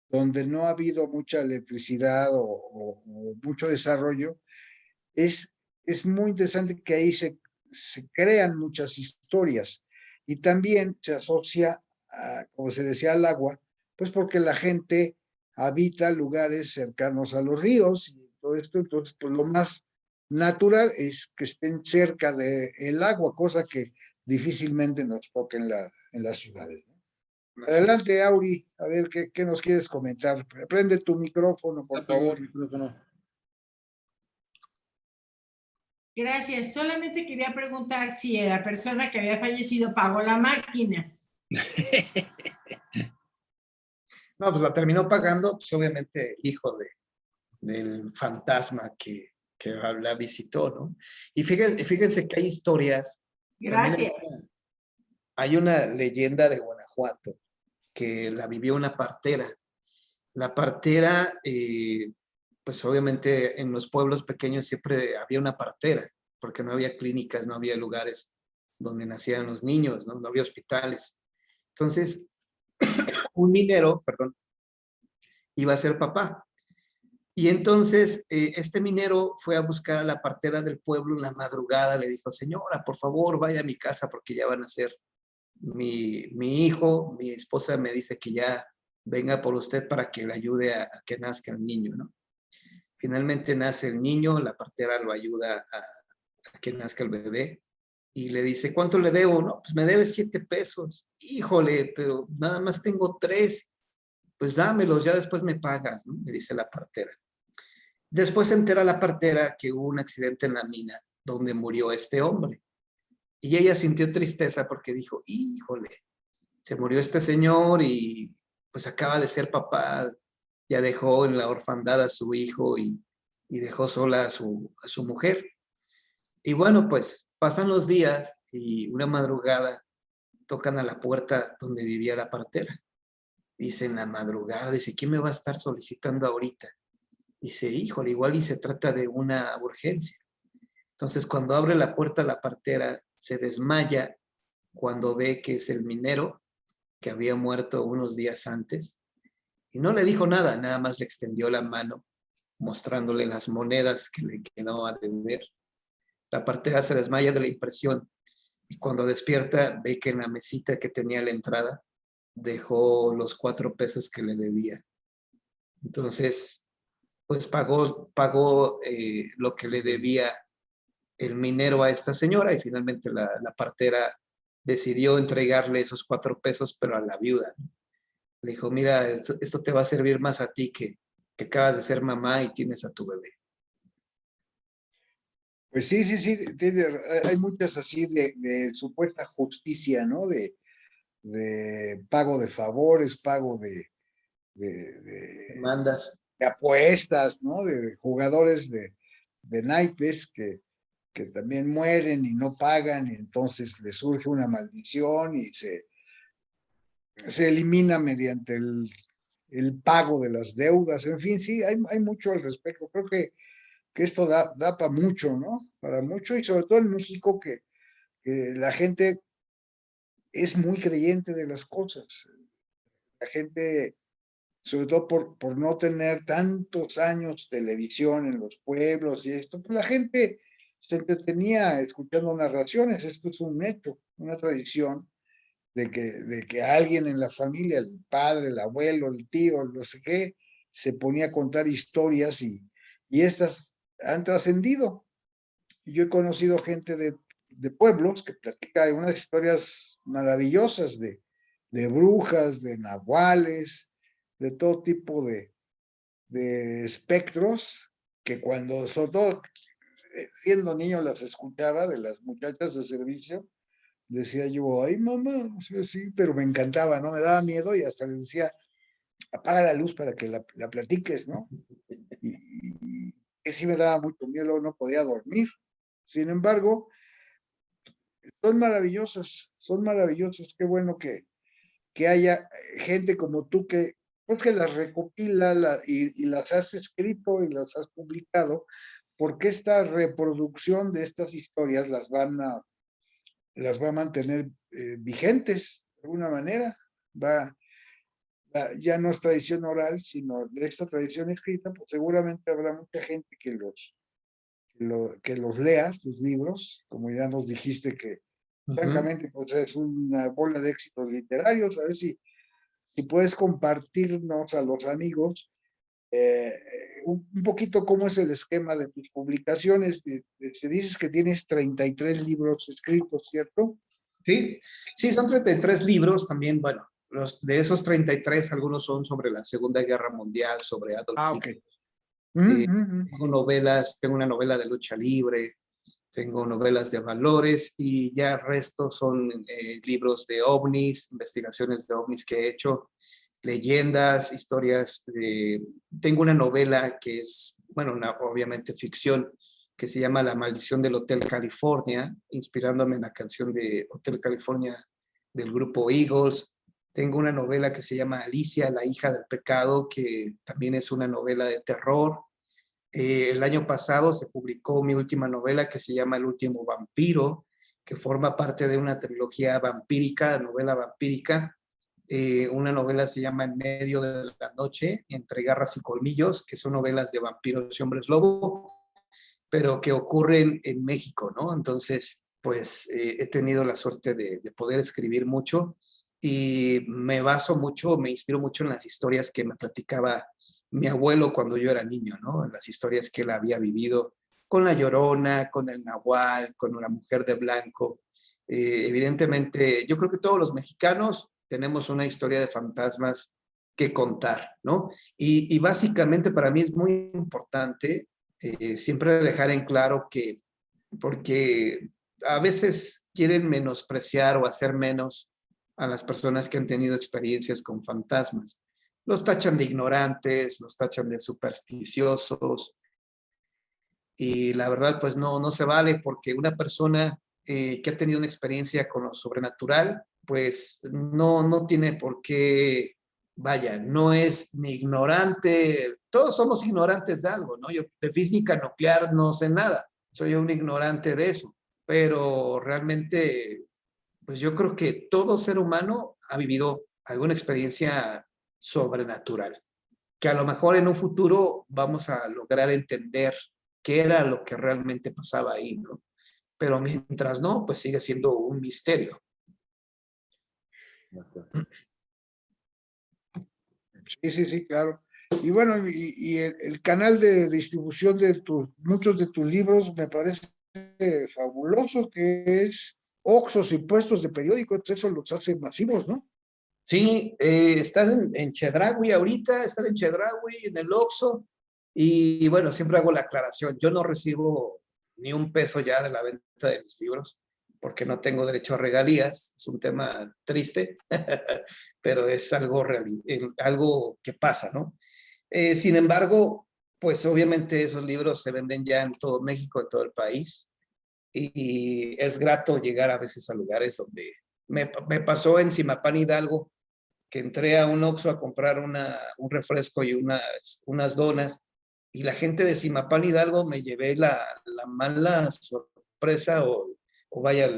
S1: donde no ha habido mucha electricidad o mucho desarrollo, es muy interesante que ahí se crean muchas historias y también se asocia, como se decía, al agua, pues porque la gente habita lugares cercanos a los ríos y todo esto, entonces pues lo más natural es que estén cerca del agua, cosa que difícilmente nos toca en las ciudades. Adelante, Auri, a ver qué nos quieres comentar. Prende tu micrófono, por favor.
S7: Gracias. Solamente quería preguntar si la persona que había fallecido pagó la máquina.
S2: No, pues la terminó pagando, pues obviamente el hijo del fantasma que la visitó, ¿no? Y fíjense que hay historias.
S7: Gracias.
S2: Hay una leyenda de Guanajuato que la vivió una partera. La partera, pues obviamente en los pueblos pequeños siempre había una partera, porque no había clínicas, no había lugares donde nacían los niños, ¿no? No había hospitales. Entonces, un minero, perdón, iba a ser papá. Y entonces este minero fue a buscar a la partera del pueblo en la madrugada, le dijo, señora, por favor, vaya a mi casa porque ya van a ser mi hijo, mi esposa me dice que ya venga por usted para que le ayude a que nazca el niño, ¿no? Finalmente nace el niño, la partera lo ayuda a que nazca el bebé y le dice, ¿cuánto le debo? No, pues me debe 7 pesos. Híjole, pero nada más tengo 3. Pues dámelos, ya después me pagas, ¿no? Le dice la partera. Después se entera la partera que hubo un accidente en la mina donde murió este hombre. Y ella sintió tristeza porque dijo, híjole, se murió este señor y pues acaba de ser papá, ya dejó en la orfandad a su hijo y dejó sola a su mujer. Y bueno, pues pasan los días y una madrugada tocan a la puerta donde vivía la partera. Dice en la madrugada, dice, ¿quién me va a estar solicitando ahorita? Dice, híjole, igual y se trata de una urgencia. Entonces, cuando abre la puerta la partera, se desmaya cuando ve que es el minero que había muerto unos días antes. Y no le dijo nada, nada más le extendió la mano, mostrándole las monedas que le quedaba de ver. La partera se desmaya de la impresión y cuando despierta ve que en la mesita que tenía a la entrada dejó los 4 pesos que le debía. Entonces, pues pagó lo que le debía el minero a esta señora y finalmente la partera decidió entregarle esos 4 pesos, pero a la viuda. Le dijo, mira, esto te va a servir más a ti que acabas de ser mamá y tienes a tu bebé.
S1: Pues sí, hay muchas así de supuesta justicia, ¿no? De pago de favores, pago de
S2: Mandas.
S1: apuestas, ¿no? De jugadores de naipes que también mueren y no pagan, y entonces les surge una maldición y se elimina mediante el pago de las deudas. En fin, sí, hay mucho al respecto. Creo que esto da para mucho, ¿no? Para mucho, y sobre todo en México, que la gente es muy creyente de las cosas. La gente, sobre todo por no tener tantos años televisión en los pueblos y esto, pues la gente se entretenía escuchando narraciones. Esto es un hecho, una tradición de que alguien en la familia, el padre, el abuelo, el tío, no sé qué, se ponía a contar historias y estas han trascendido. Yo he conocido gente de pueblos que platica unas historias maravillosas de brujas, de nahuales, de todo tipo de espectros, que cuando, sobre todo siendo niño, las escuchaba de las muchachas de servicio, decía yo, ay mamá, sí, pero me encantaba, ¿no? Me daba miedo y hasta les decía, apaga la luz para que la platiques, ¿no? Y que sí me daba mucho miedo, no podía dormir. Sin embargo, son maravillosas, qué bueno que haya gente como tú que, pues que las recopila y las has escrito y las has publicado, porque esta reproducción de estas historias las va a mantener vigentes de alguna manera. Ya no es tradición oral, sino de esta tradición escrita, pues seguramente habrá mucha gente que los lea, tus libros, como ya nos dijiste que francamente pues es una bola de éxitos literarios. A ver si puedes compartirnos a los amigos un poquito cómo es el esquema de tus publicaciones. Te dices que tienes 33 libros escritos, ¿cierto?
S2: Sí, son 33 libros también, bueno, de esos 33, algunos son sobre la Segunda Guerra Mundial, sobre Adolf Hitler. Tengo novelas, tengo una novela de lucha libre, tengo novelas de valores y ya el resto son libros de ovnis, investigaciones de ovnis que he hecho. leyendas, historias. Tengo una novela que es, bueno, obviamente ficción, que se llama La maldición del Hotel California, inspirándome en la canción de Hotel California del grupo Eagles. Tengo una novela que se llama Alicia, la hija del pecado, que también es una novela de terror. El año pasado se publicó mi última novela que se llama El último vampiro, que forma parte de una trilogía vampírica, novela vampírica. Una novela se llama En medio de la noche, Entre garras y colmillos, que son novelas de vampiros y hombres lobo, pero que ocurren en México, ¿no? Entonces, pues he tenido la suerte de poder escribir mucho y me baso mucho, me inspiro mucho en las historias que me platicaba mi abuelo cuando yo era niño, ¿no? En las historias que él había vivido con la Llorona, con el Nahual, con la Mujer de Blanco. Evidentemente, yo creo que todos los mexicanos tenemos una historia de fantasmas que contar, ¿no? Y básicamente para mí es muy importante siempre dejar en claro que, porque a veces quieren menospreciar o hacer menos a las personas que han tenido experiencias con fantasmas. Los tachan de ignorantes, los tachan de supersticiosos, y la verdad pues no se vale, porque una persona que ha tenido una experiencia con lo sobrenatural, pues no tiene por qué, vaya, no es ni ignorante, todos somos ignorantes de algo, ¿no? Yo de física nuclear no sé nada, soy un ignorante de eso, pero realmente, pues yo creo que todo ser humano ha vivido alguna experiencia sobrenatural, que a lo mejor en un futuro vamos a lograr entender qué era lo que realmente pasaba ahí, ¿no? Pero mientras no, pues sigue siendo un misterio.
S1: Sí, claro. Y bueno, y el canal de distribución de muchos de tus libros me parece fabuloso, que es Oxxos y puestos de periódicos, eso los hace masivos, ¿no?
S2: Sí, están en Chedraui ahorita, están en Chedraui, en el Oxxo, y bueno, siempre hago la aclaración, yo no recibo ni un peso ya de la venta de mis libros, porque no tengo derecho a regalías, es un tema triste, pero es algo, algo que pasa, ¿no? Sin embargo, pues obviamente esos libros se venden ya en todo México, en todo el país, y es grato llegar a veces a lugares donde me pasó en Zimapán Hidalgo, que entré a un Oxxo a comprar un refresco y unas donas, y la gente de Zimapán Hidalgo me llevé la mala sorpresa, o vaya,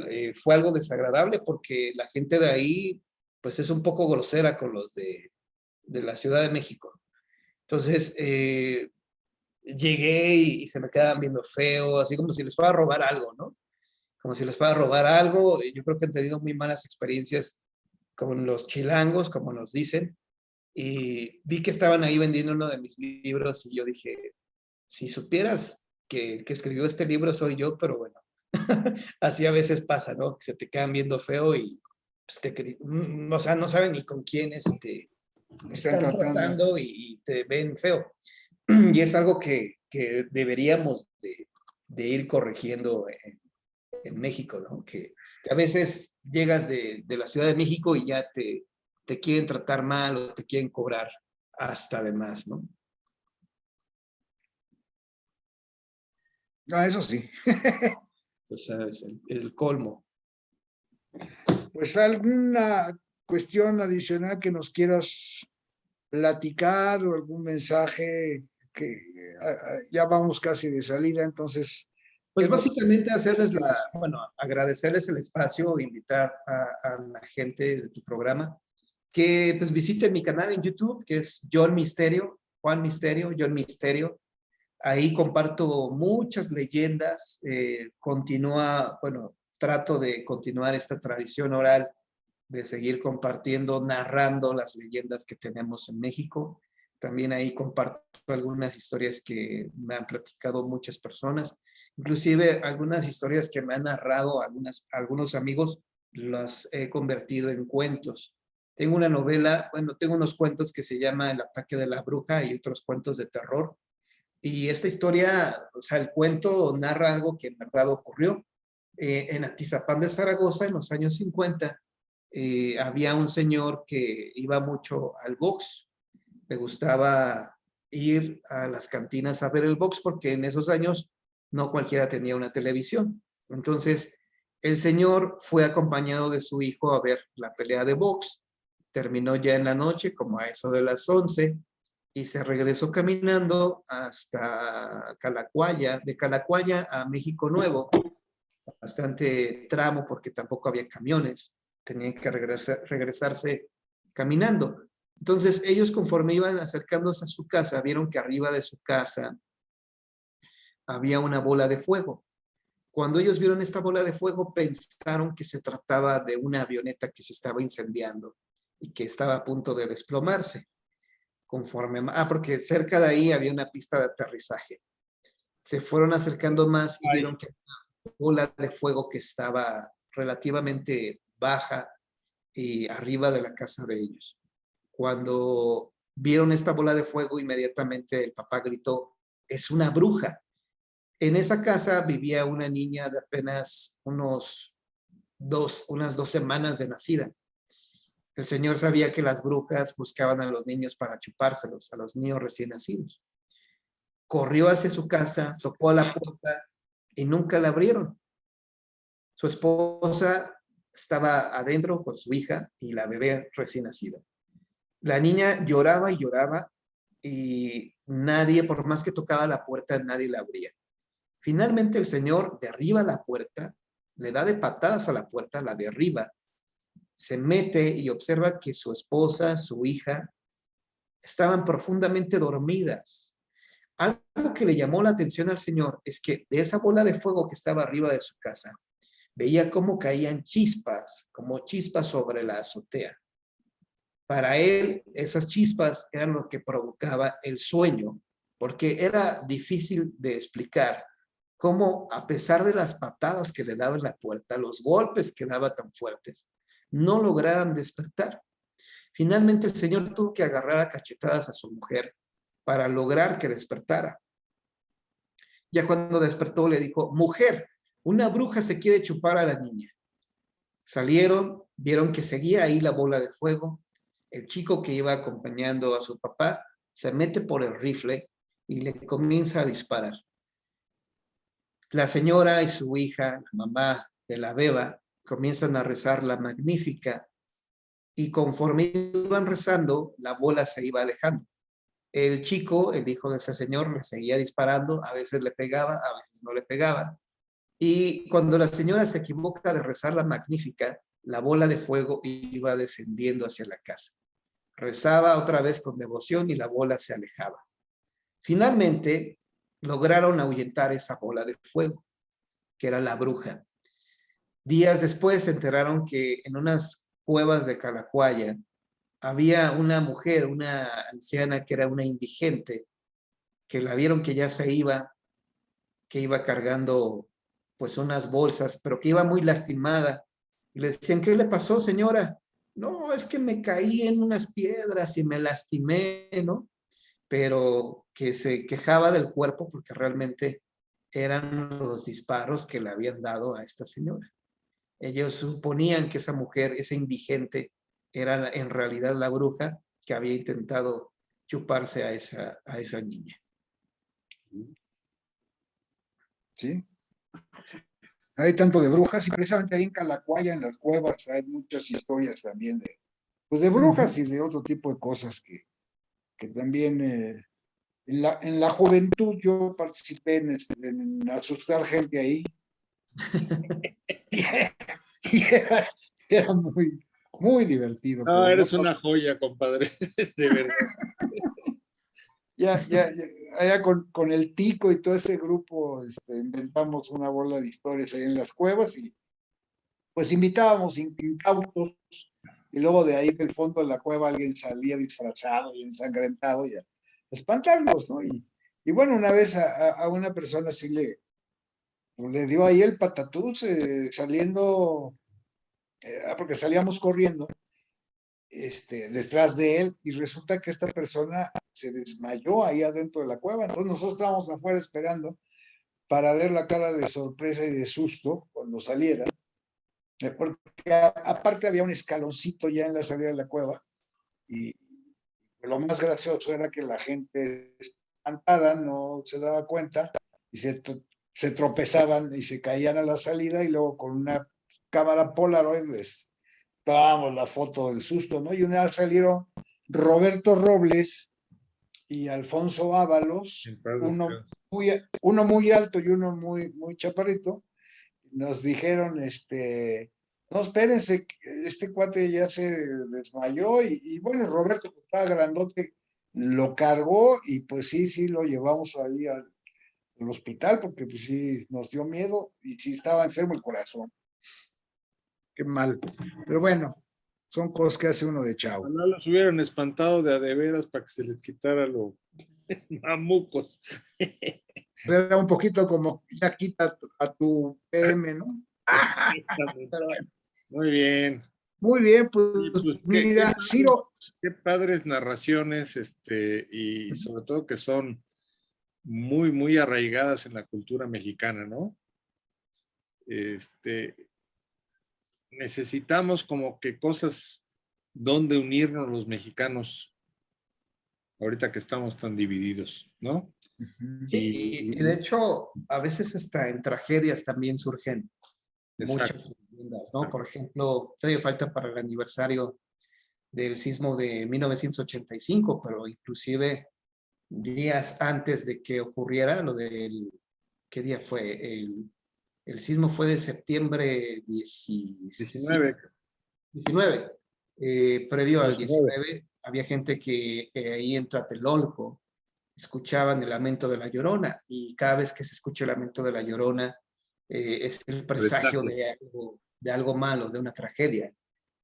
S2: fue algo desagradable, porque la gente de ahí pues es un poco grosera con los de la Ciudad de México. Entonces, llegué y se me quedaban viendo feo, así como si les fuera a robar algo, ¿no? Como si les fuera a robar algo. Yo creo que han tenido muy malas experiencias con los chilangos, como nos dicen, y vi que estaban ahí vendiendo uno de mis libros, y yo dije, si supieras que el que escribió este libro soy yo, pero bueno, así a veces pasa, ¿no? Que se te quedan viendo feo y pues, o sea, no saben ni con quién están tratando y te ven feo. Y es algo que deberíamos de ir corrigiendo en México, ¿no? Que a veces llegas de la Ciudad de México y ya te quieren tratar mal o te quieren cobrar hasta de más, ¿no?
S1: Ah, eso sí.
S2: O sea, es el colmo.
S1: Pues alguna cuestión adicional que nos quieras platicar o algún mensaje, que ya vamos casi de salida, entonces.
S2: Pues básicamente agradecerles el espacio, invitar a la gente de tu programa que pues visiten mi canal en YouTube, que es John Misterio, Juan Misterio, John Misterio. Ahí comparto muchas leyendas, trato de continuar esta tradición oral, de seguir compartiendo, narrando las leyendas que tenemos en México. También ahí comparto algunas historias que me han platicado muchas personas, inclusive algunas historias que me han narrado algunos amigos, las he convertido en cuentos. Tengo una novela, tengo unos cuentos que se llama El ataque de la bruja y otros cuentos de terror. Y esta historia, o sea, el cuento narra algo que en verdad ocurrió en Atizapán de Zaragoza en los años 50. había un señor que iba mucho al box, le gustaba ir a las cantinas a ver el box porque en esos años no cualquiera tenía una televisión. Entonces, el señor fue acompañado de su hijo a ver la pelea de box, terminó ya en la noche, como a eso de las 11, y se regresó caminando hasta Calacuaya, de Calacuaya a México Nuevo, bastante tramo porque tampoco había camiones, tenían que regresarse caminando. Entonces ellos conforme iban acercándose a su casa, vieron que arriba de su casa había una bola de fuego. Cuando ellos vieron esta bola de fuego, pensaron que se trataba de una avioneta que se estaba incendiando y que estaba a punto de desplomarse. Porque cerca de ahí había una pista de aterrizaje. Se fueron acercando más y vieron que una bola de fuego que estaba relativamente baja y arriba de la casa de ellos. Cuando vieron esta bola de fuego, inmediatamente el papá gritó, es una bruja. En esa casa vivía una niña de apenas unas 2 semanas de nacida. El señor sabía que las brujas buscaban a los niños para chupárselos, a los niños recién nacidos. Corrió hacia su casa, tocó a la puerta y nunca la abrieron. Su esposa estaba adentro con su hija y la bebé recién nacida. La niña lloraba y lloraba y nadie, por más que tocaba la puerta, nadie la abría. Finalmente el señor derriba la puerta, le da de patadas a la puerta, la derriba, se mete y observa que su esposa, su hija, estaban profundamente dormidas. Algo que le llamó la atención al señor es que de esa bola de fuego que estaba arriba de su casa, veía cómo caían chispas, como chispas sobre la azotea. Para él, esas chispas eran lo que provocaba el sueño, porque era difícil de explicar cómo, a pesar de las patadas que le daba en la puerta, los golpes que daba tan fuertes, no lograban despertar. Finalmente, el señor tuvo que agarrar a cachetadas a su mujer para lograr que despertara. Ya cuando despertó, le dijo, mujer, una bruja se quiere chupar a la niña. Salieron, vieron que seguía ahí la bola de fuego. El chico que iba acompañando a su papá se mete por el rifle y le comienza a disparar. La señora y su hija, la mamá de la beba, comienzan a rezar la Magnífica y conforme iban rezando, la bola se iba alejando. El chico, el hijo de ese señor, le seguía disparando, a veces le pegaba, a veces no le pegaba. Y cuando la señora se equivoca de rezar la Magnífica, la bola de fuego iba descendiendo hacia la casa. Rezaba otra vez con devoción y la bola se alejaba. Finalmente, lograron ahuyentar esa bola de fuego, que era la bruja. Días después se enteraron que en unas cuevas de Calacuaya había una mujer, una anciana que era una indigente, que la vieron que ya se iba, que iba cargando pues unas bolsas, pero que iba muy lastimada. Y le decían, ¿qué le pasó, señora? No, es que me caí en unas piedras y me lastimé, ¿no? Pero que se quejaba del cuerpo porque realmente eran los disparos que le habían dado a esta señora. Ellos suponían que esa mujer, esa indigente, era en realidad la bruja que había intentado chuparse a esa niña.
S1: Sí. Hay tanto de brujas y precisamente ahí en Calacuaya, en las cuevas, hay muchas historias también de brujas y de otro tipo de cosas que también en la juventud yo participé en asustar gente ahí. y era muy, muy divertido.
S3: No, eres una joya, compadre, de verdad.
S1: Ya, allá con el Tico y todo ese grupo inventamos una bola de historias ahí en las cuevas y pues invitábamos incautos y luego de ahí del fondo de la cueva alguien salía disfrazado y ensangrentado y a espantarlos, ¿no? Y bueno, una vez a una persona sí le dio ahí el patatús saliendo, porque salíamos corriendo detrás de él y resulta que esta persona se desmayó ahí adentro de la cueva. Entonces nosotros estábamos afuera esperando para ver la cara de sorpresa y de susto cuando saliera. Porque aparte había un escaloncito ya en la salida de la cueva y lo más gracioso era que la gente espantada no se daba cuenta y se tropezaban y se caían a la salida y luego con una cámara Polaroid les dábamos la foto del susto, ¿no? Y una vez salieron Roberto Robles y Alfonso Ábalos,
S3: En paz
S1: uno
S3: descanse.
S1: uno muy alto y uno muy chaparrito, nos dijeron, no, espérense, este cuate ya se desmayó y bueno, Roberto que estaba grandote, lo cargó y pues sí, lo llevamos ahí al hospital porque pues sí, nos dio miedo y sí estaba enfermo el corazón. Qué mal. Pero bueno, son cosas que hace uno de chavo.
S3: Ojalá los hubieran espantado de a de veras para que se les quitara lo mamucos.
S1: Era un poquito como, ya quita a tu PM, ¿no? Pero bueno,
S3: Muy bien.
S1: muy bien, pues
S3: Y pues
S1: mira, Ciro,
S3: qué padres narraciones, y sobre todo que son muy arraigadas en la cultura mexicana, ¿no? Necesitamos como que cosas donde unirnos los mexicanos, ahorita que estamos tan divididos, ¿no?
S2: Y de hecho, a veces hasta en tragedias también surgen muchas
S3: Exacto.
S2: leyendas, ¿no? Por ejemplo, todavía falta para el aniversario del sismo de 1985, pero inclusive días antes de que ocurriera lo del, ¿qué día fue? El sismo fue de septiembre
S3: 19.
S2: 19. Previo al
S1: 19.
S2: 19, había gente que ahí en Tlatelolco escuchaban el lamento de la Llorona y cada vez que se escucha el lamento de la Llorona es el presagio de algo malo, de una tragedia.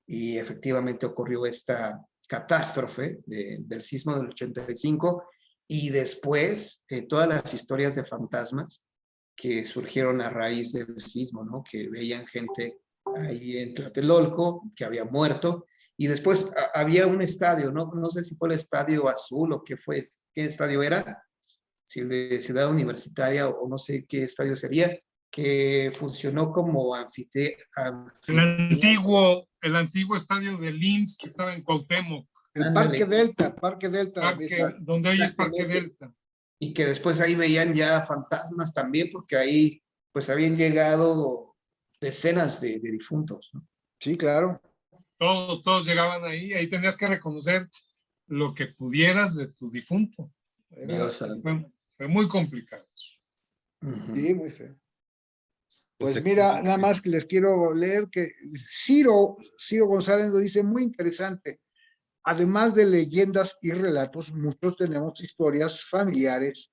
S2: Y efectivamente ocurrió esta catástrofe del sismo del 85 y después todas las historias de fantasmas que surgieron a raíz del sismo, ¿no? Que veían gente ahí en Tlatelolco que había muerto y después había un estadio, ¿no? No sé si fue el Estadio Azul o qué fue, qué estadio era, si el de Ciudad Universitaria o no sé qué estadio sería, que funcionó como
S5: El antiguo estadio del IMSS que estaba en Cuauhtémoc,
S1: el Parque Delta,
S5: donde hoy es Parque
S2: Exactamente.
S5: Delta.
S2: Y que después ahí veían ya fantasmas también, porque ahí pues habían llegado decenas de difuntos, ¿no?
S1: Sí, claro.
S5: Todos llegaban ahí tenías que reconocer lo que pudieras de tu difunto. Fue muy complicado.
S1: Sí, muy feo. Pues mira, nada más que les quiero leer que Ciro González lo dice muy interesante. Además de leyendas y relatos, muchos tenemos historias familiares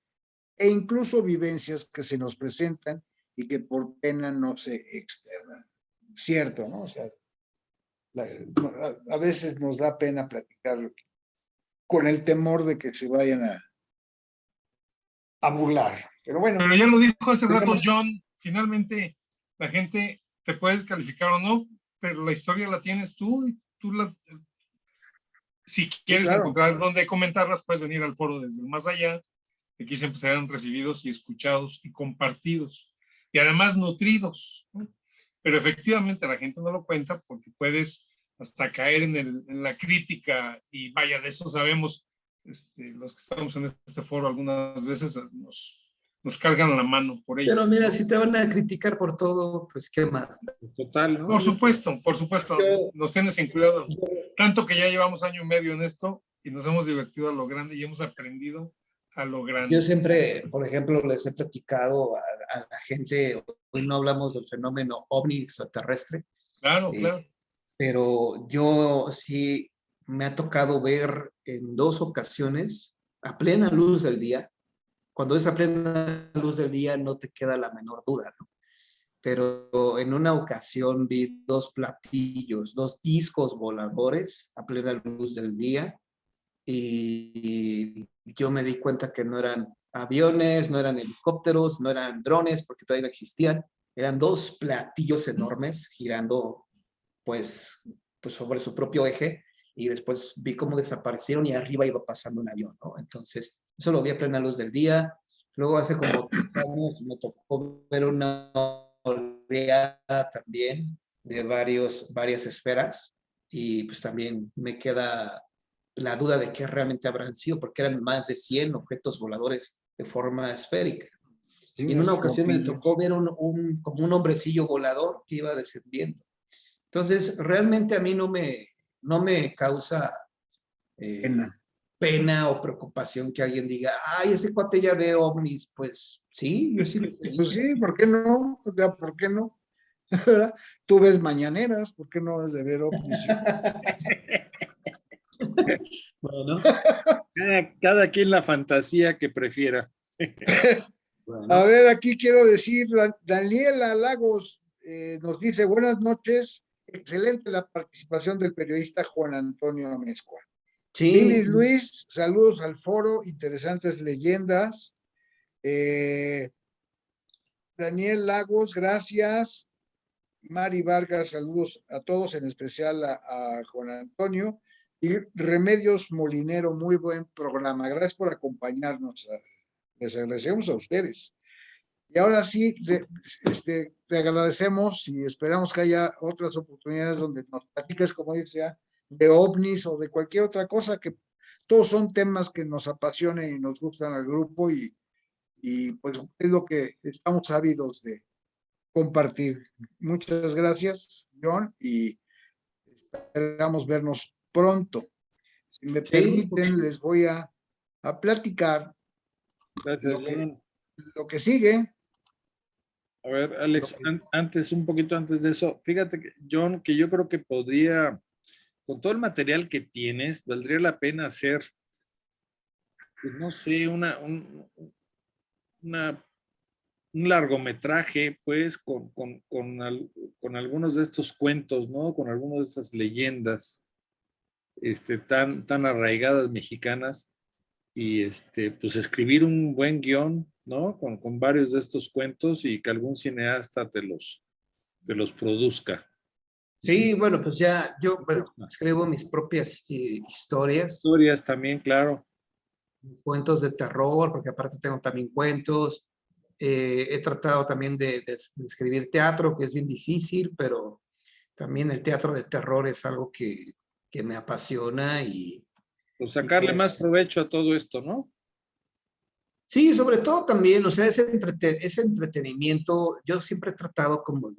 S1: e incluso vivencias que se nos presentan y que por pena no se externan. Cierto, ¿no? O sea, a veces nos da pena platicar con el temor de que se vayan a burlar. Pero bueno.
S5: Pero ya lo dijo hace rato John, finalmente la gente te puedes calificar o no, pero la historia la tienes tú y si quieres encontrar dónde comentarlas, puedes venir al foro desde el más allá. Aquí siempre serán recibidos y escuchados y compartidos y además nutridos, ¿no? Pero efectivamente la gente no lo cuenta porque puedes hasta caer en la crítica y vaya, de eso sabemos los que estamos en este foro algunas veces nos cargan la mano por ello.
S2: Pero mira, si te van a criticar por todo, pues qué más.
S3: Total, ¿no?
S5: Por supuesto, nos tienes en cuidado. Tanto que ya llevamos año y medio en esto y nos hemos divertido a lo grande y hemos aprendido a lo grande.
S2: Yo siempre, por ejemplo, les he platicado a la gente, hoy no hablamos del fenómeno ovni extraterrestre.
S5: Claro.
S2: Pero yo sí me ha tocado ver en 2 ocasiones, a plena luz del día. Cuando es a plena luz del día no te queda la menor duda, ¿no? Pero en una ocasión vi 2 platillos, 2 discos voladores a plena luz del día y yo me di cuenta que no eran aviones, no eran helicópteros, no eran drones porque todavía no existían, eran 2 platillos enormes girando pues sobre su propio eje y después vi cómo desaparecieron y arriba iba pasando un avión, ¿no? Entonces, eso lo vi a plena luz del día. Luego hace como 3 años me tocó ver una oleada también varias esferas, y pues también me queda la duda de qué realmente habrán sido, porque eran más de 100 objetos voladores de forma esférica.
S1: Sí,
S2: Y en una
S1: es
S2: ocasión me
S1: tropillas.
S2: tocó ver como un hombrecillo volador que iba descendiendo. Entonces, realmente a mí no me causa
S1: Pena.
S2: pena o preocupación que alguien diga, ay, ese cuate ya ve ovnis. Pues sí, yo sí lo he
S1: Pues
S2: visto.
S1: sí, ¿por qué no? O sea, ¿por qué no? ¿Verdad? Tú ves mañaneras, ¿por qué no has de ver ovnis?
S2: Bueno,
S3: Cada quien la fantasía que prefiera.
S2: bueno.
S1: A ver, aquí quiero decir, Daniela Lagos nos dice, buenas noches, excelente la participación del periodista Juan Antonio Amezcua.
S2: Sí,
S1: Lilis Luis, saludos al foro, interesantes leyendas. Daniel Lagos, gracias. Mari Vargas, saludos a todos, en especial a Juan Antonio. Y Remedios Molinero, muy buen programa. Gracias por acompañarnos. Les agradecemos a ustedes. Y ahora sí, te agradecemos y esperamos que haya otras oportunidades donde nos platiques, como decía, de ovnis o de cualquier otra cosa, que todos son temas que nos apasionen y nos gustan al grupo y pues es lo que estamos ávidos de compartir. Muchas gracias, John, y esperamos vernos pronto. Si me
S2: sí,
S1: permiten, les voy a platicar
S3: Gracias,
S1: lo que,
S3: John.
S1: lo que sigue.
S3: A ver, Alex,
S1: Lo que-
S3: antes, un poquito antes de eso, fíjate, John, que yo creo que podría, con todo el material que tienes, valdría la pena hacer, pues no sé, una- un largometraje, pues, con algunos de estos cuentos, ¿no? Con algunas de esas leyendas, tan arraigadas mexicanas, y pues escribir un buen guión, ¿no? Con varios de estos cuentos y que algún cineasta te los produzca.
S2: sí, bueno, pues ya yo, bueno,
S3: Produzca.
S2: escribo mis propias historias,
S3: Historias también, claro.
S2: cuentos de terror, porque aparte tengo también cuentos. He tratado también de escribir teatro, que es bien difícil, pero también el teatro de terror es algo que me apasiona
S3: Pues
S2: y
S3: sacarle más
S2: pues
S3: provecho a todo esto, ¿no?
S2: sí, sobre todo también, o sea, ese entretenimiento, yo siempre he tratado como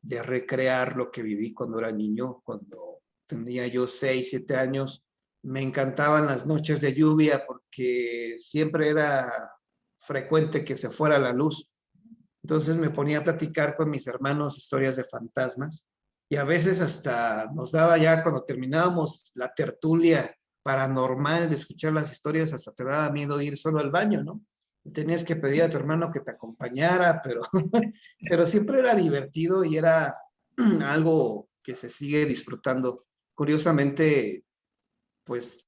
S2: de recrear lo que viví cuando era niño, cuando tenía yo 6, 7 años. Me encantaban las noches de lluvia porque siempre era frecuente que se fuera la luz. Entonces me ponía a platicar con mis hermanos historias de fantasmas y a veces hasta nos daba ya cuando terminábamos la tertulia paranormal de escuchar las historias, hasta te daba miedo ir solo al baño, ¿no? Tenías que pedir a tu hermano que te acompañara, pero, pero siempre era divertido y era algo que se sigue disfrutando. Curiosamente, pues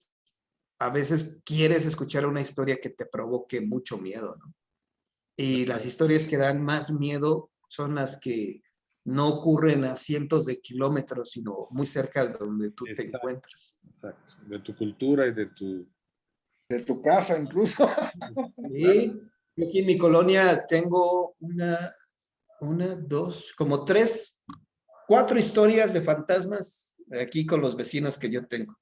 S2: a veces quieres escuchar una historia que te provoque mucho miedo, ¿no? Y las historias que dan más miedo son las que no ocurren a cientos de kilómetros, sino muy cerca de donde tú te
S3: Exacto,
S2: encuentras.
S3: exacto. De tu cultura y
S1: de tu casa incluso.
S2: Y yo aquí en mi colonia tengo dos, como 3, 4 historias de fantasmas aquí con los vecinos que yo tengo.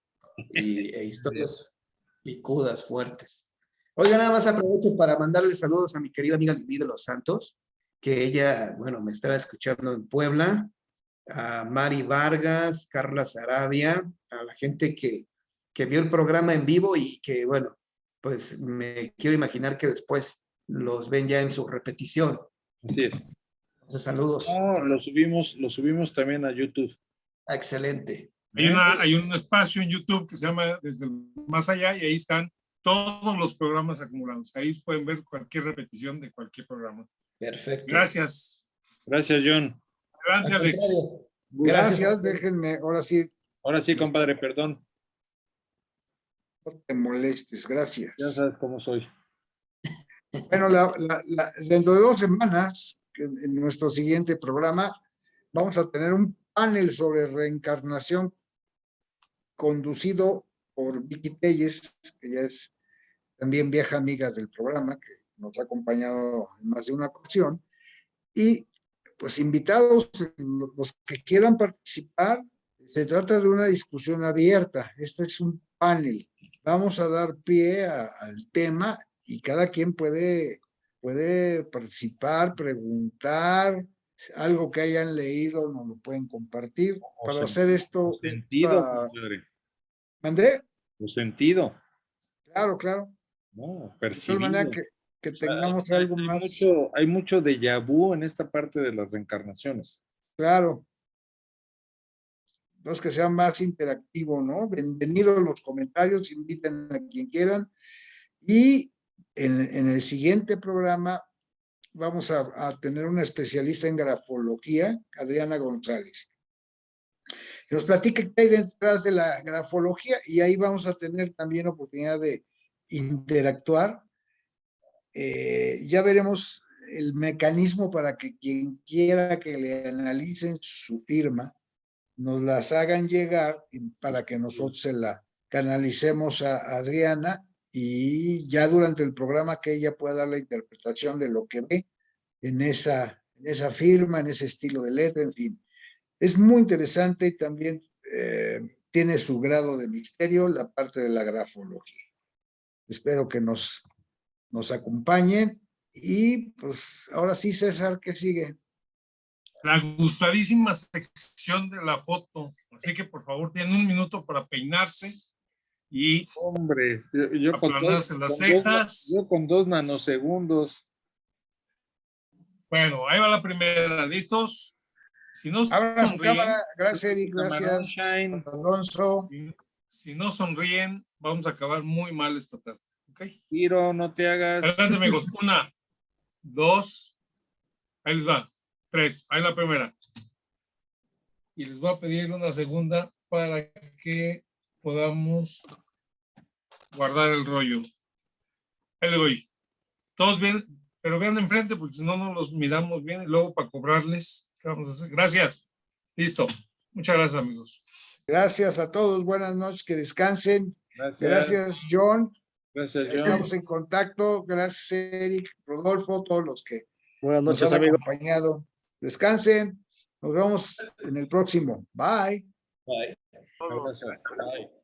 S2: E historias picudas, fuertes. Oiga, nada más aprovecho para mandarle saludos a mi querida amiga Lili de los Santos, que ella, bueno, me estaba escuchando en Puebla, a Mari Vargas, Carla Sarabia, a la gente que vio el programa en vivo y que, bueno, pues me quiero imaginar que después los ven ya en su repetición.
S3: Así es.
S2: Entonces, saludos.
S3: No, lo subimos también a YouTube.
S2: Excelente.
S5: Hay un espacio en YouTube que se llama Desde el Más Allá y ahí están todos los programas acumulados. Ahí pueden ver cualquier repetición de cualquier programa.
S2: Perfecto.
S5: Gracias.
S3: Gracias, John.
S5: Adelante,
S2: Al
S5: Alex.
S2: contrario.
S1: Gracias, déjenme, ahora sí,
S3: Ahora sí, compadre, perdón.
S1: no te molestes,
S3: Ya
S1: gracias.
S3: sabes cómo soy.
S1: Bueno, dentro de 2 semanas, en nuestro siguiente programa, vamos a tener un panel sobre reencarnación conducido por Vicky Telles, que ya es también vieja amiga del programa, que nos ha acompañado en más de una ocasión, y pues invitados, los que quieran participar. Se trata de una discusión abierta. Este es un panel. Vamos a dar pie al tema y cada quien puede participar, preguntar, algo que hayan leído nos lo pueden compartir. Para hacer esto,
S3: Sentido, compadre.
S1: ¿mandé?
S3: Tu sentido.
S1: Claro.
S3: No,
S1: De tal manera
S3: percibido.
S1: que
S3: O sea,
S1: tengamos algo más.
S3: Hay mucho déjà vu en esta parte de las reencarnaciones.
S1: Claro. Entonces, que sea más interactivo, ¿no? Bienvenidos los comentarios, inviten a quien quieran. Y en el siguiente programa vamos a tener una especialista en grafología, Adriana González. Nos platica qué hay detrás de la grafología y ahí vamos a tener también oportunidad de interactuar. Ya veremos el mecanismo para que quien quiera que le analicen su firma nos las hagan llegar para que nosotros se la canalicemos a Adriana y ya durante el programa que ella pueda dar la interpretación de lo que ve en esa firma, en ese estilo de letra, en fin. Es muy interesante y también tiene su grado de misterio la parte de la grafología. Espero que nos acompañen y pues ahora sí, César, ¿qué sigue?
S5: La gustadísima sección de la foto. Así que por favor tienen un minuto para peinarse y
S3: Hombre, yo
S5: aplanarse las cejas.
S3: yo con 2 nanosegundos.
S5: Bueno, ahí va la primera. ¿Listos? Si no
S1: Abra su
S5: sonríen,
S1: cámara. Gracias, Eric. Gracias,
S3: Shine.
S1: Alonso.
S5: si no sonríen, vamos a acabar muy mal esta tarde. ¿Ok?
S3: Tiro, no te hagas.
S5: Adelante, amigos. 1, 2, ahí les va. 3, ahí la primera. Y les voy a pedir una segunda para que podamos guardar el rollo. Ahí le doy. Todos bien, pero vean enfrente porque si no, no los miramos bien y luego para cobrarles, ¿qué vamos a hacer? Gracias. Listo. Muchas gracias, amigos.
S1: Gracias a todos. Buenas noches. Que descansen.
S3: Gracias.
S1: Gracias, John.
S3: Gracias, John.
S1: Estamos en contacto. Gracias, Eric, Rodolfo, todos los que
S4: Buenas
S1: nos
S4: noches,
S1: han
S4: amigos.
S1: acompañado. Descansen. Nos vemos en el próximo. Bye.
S2: Bye.
S3: Gracias. Bye.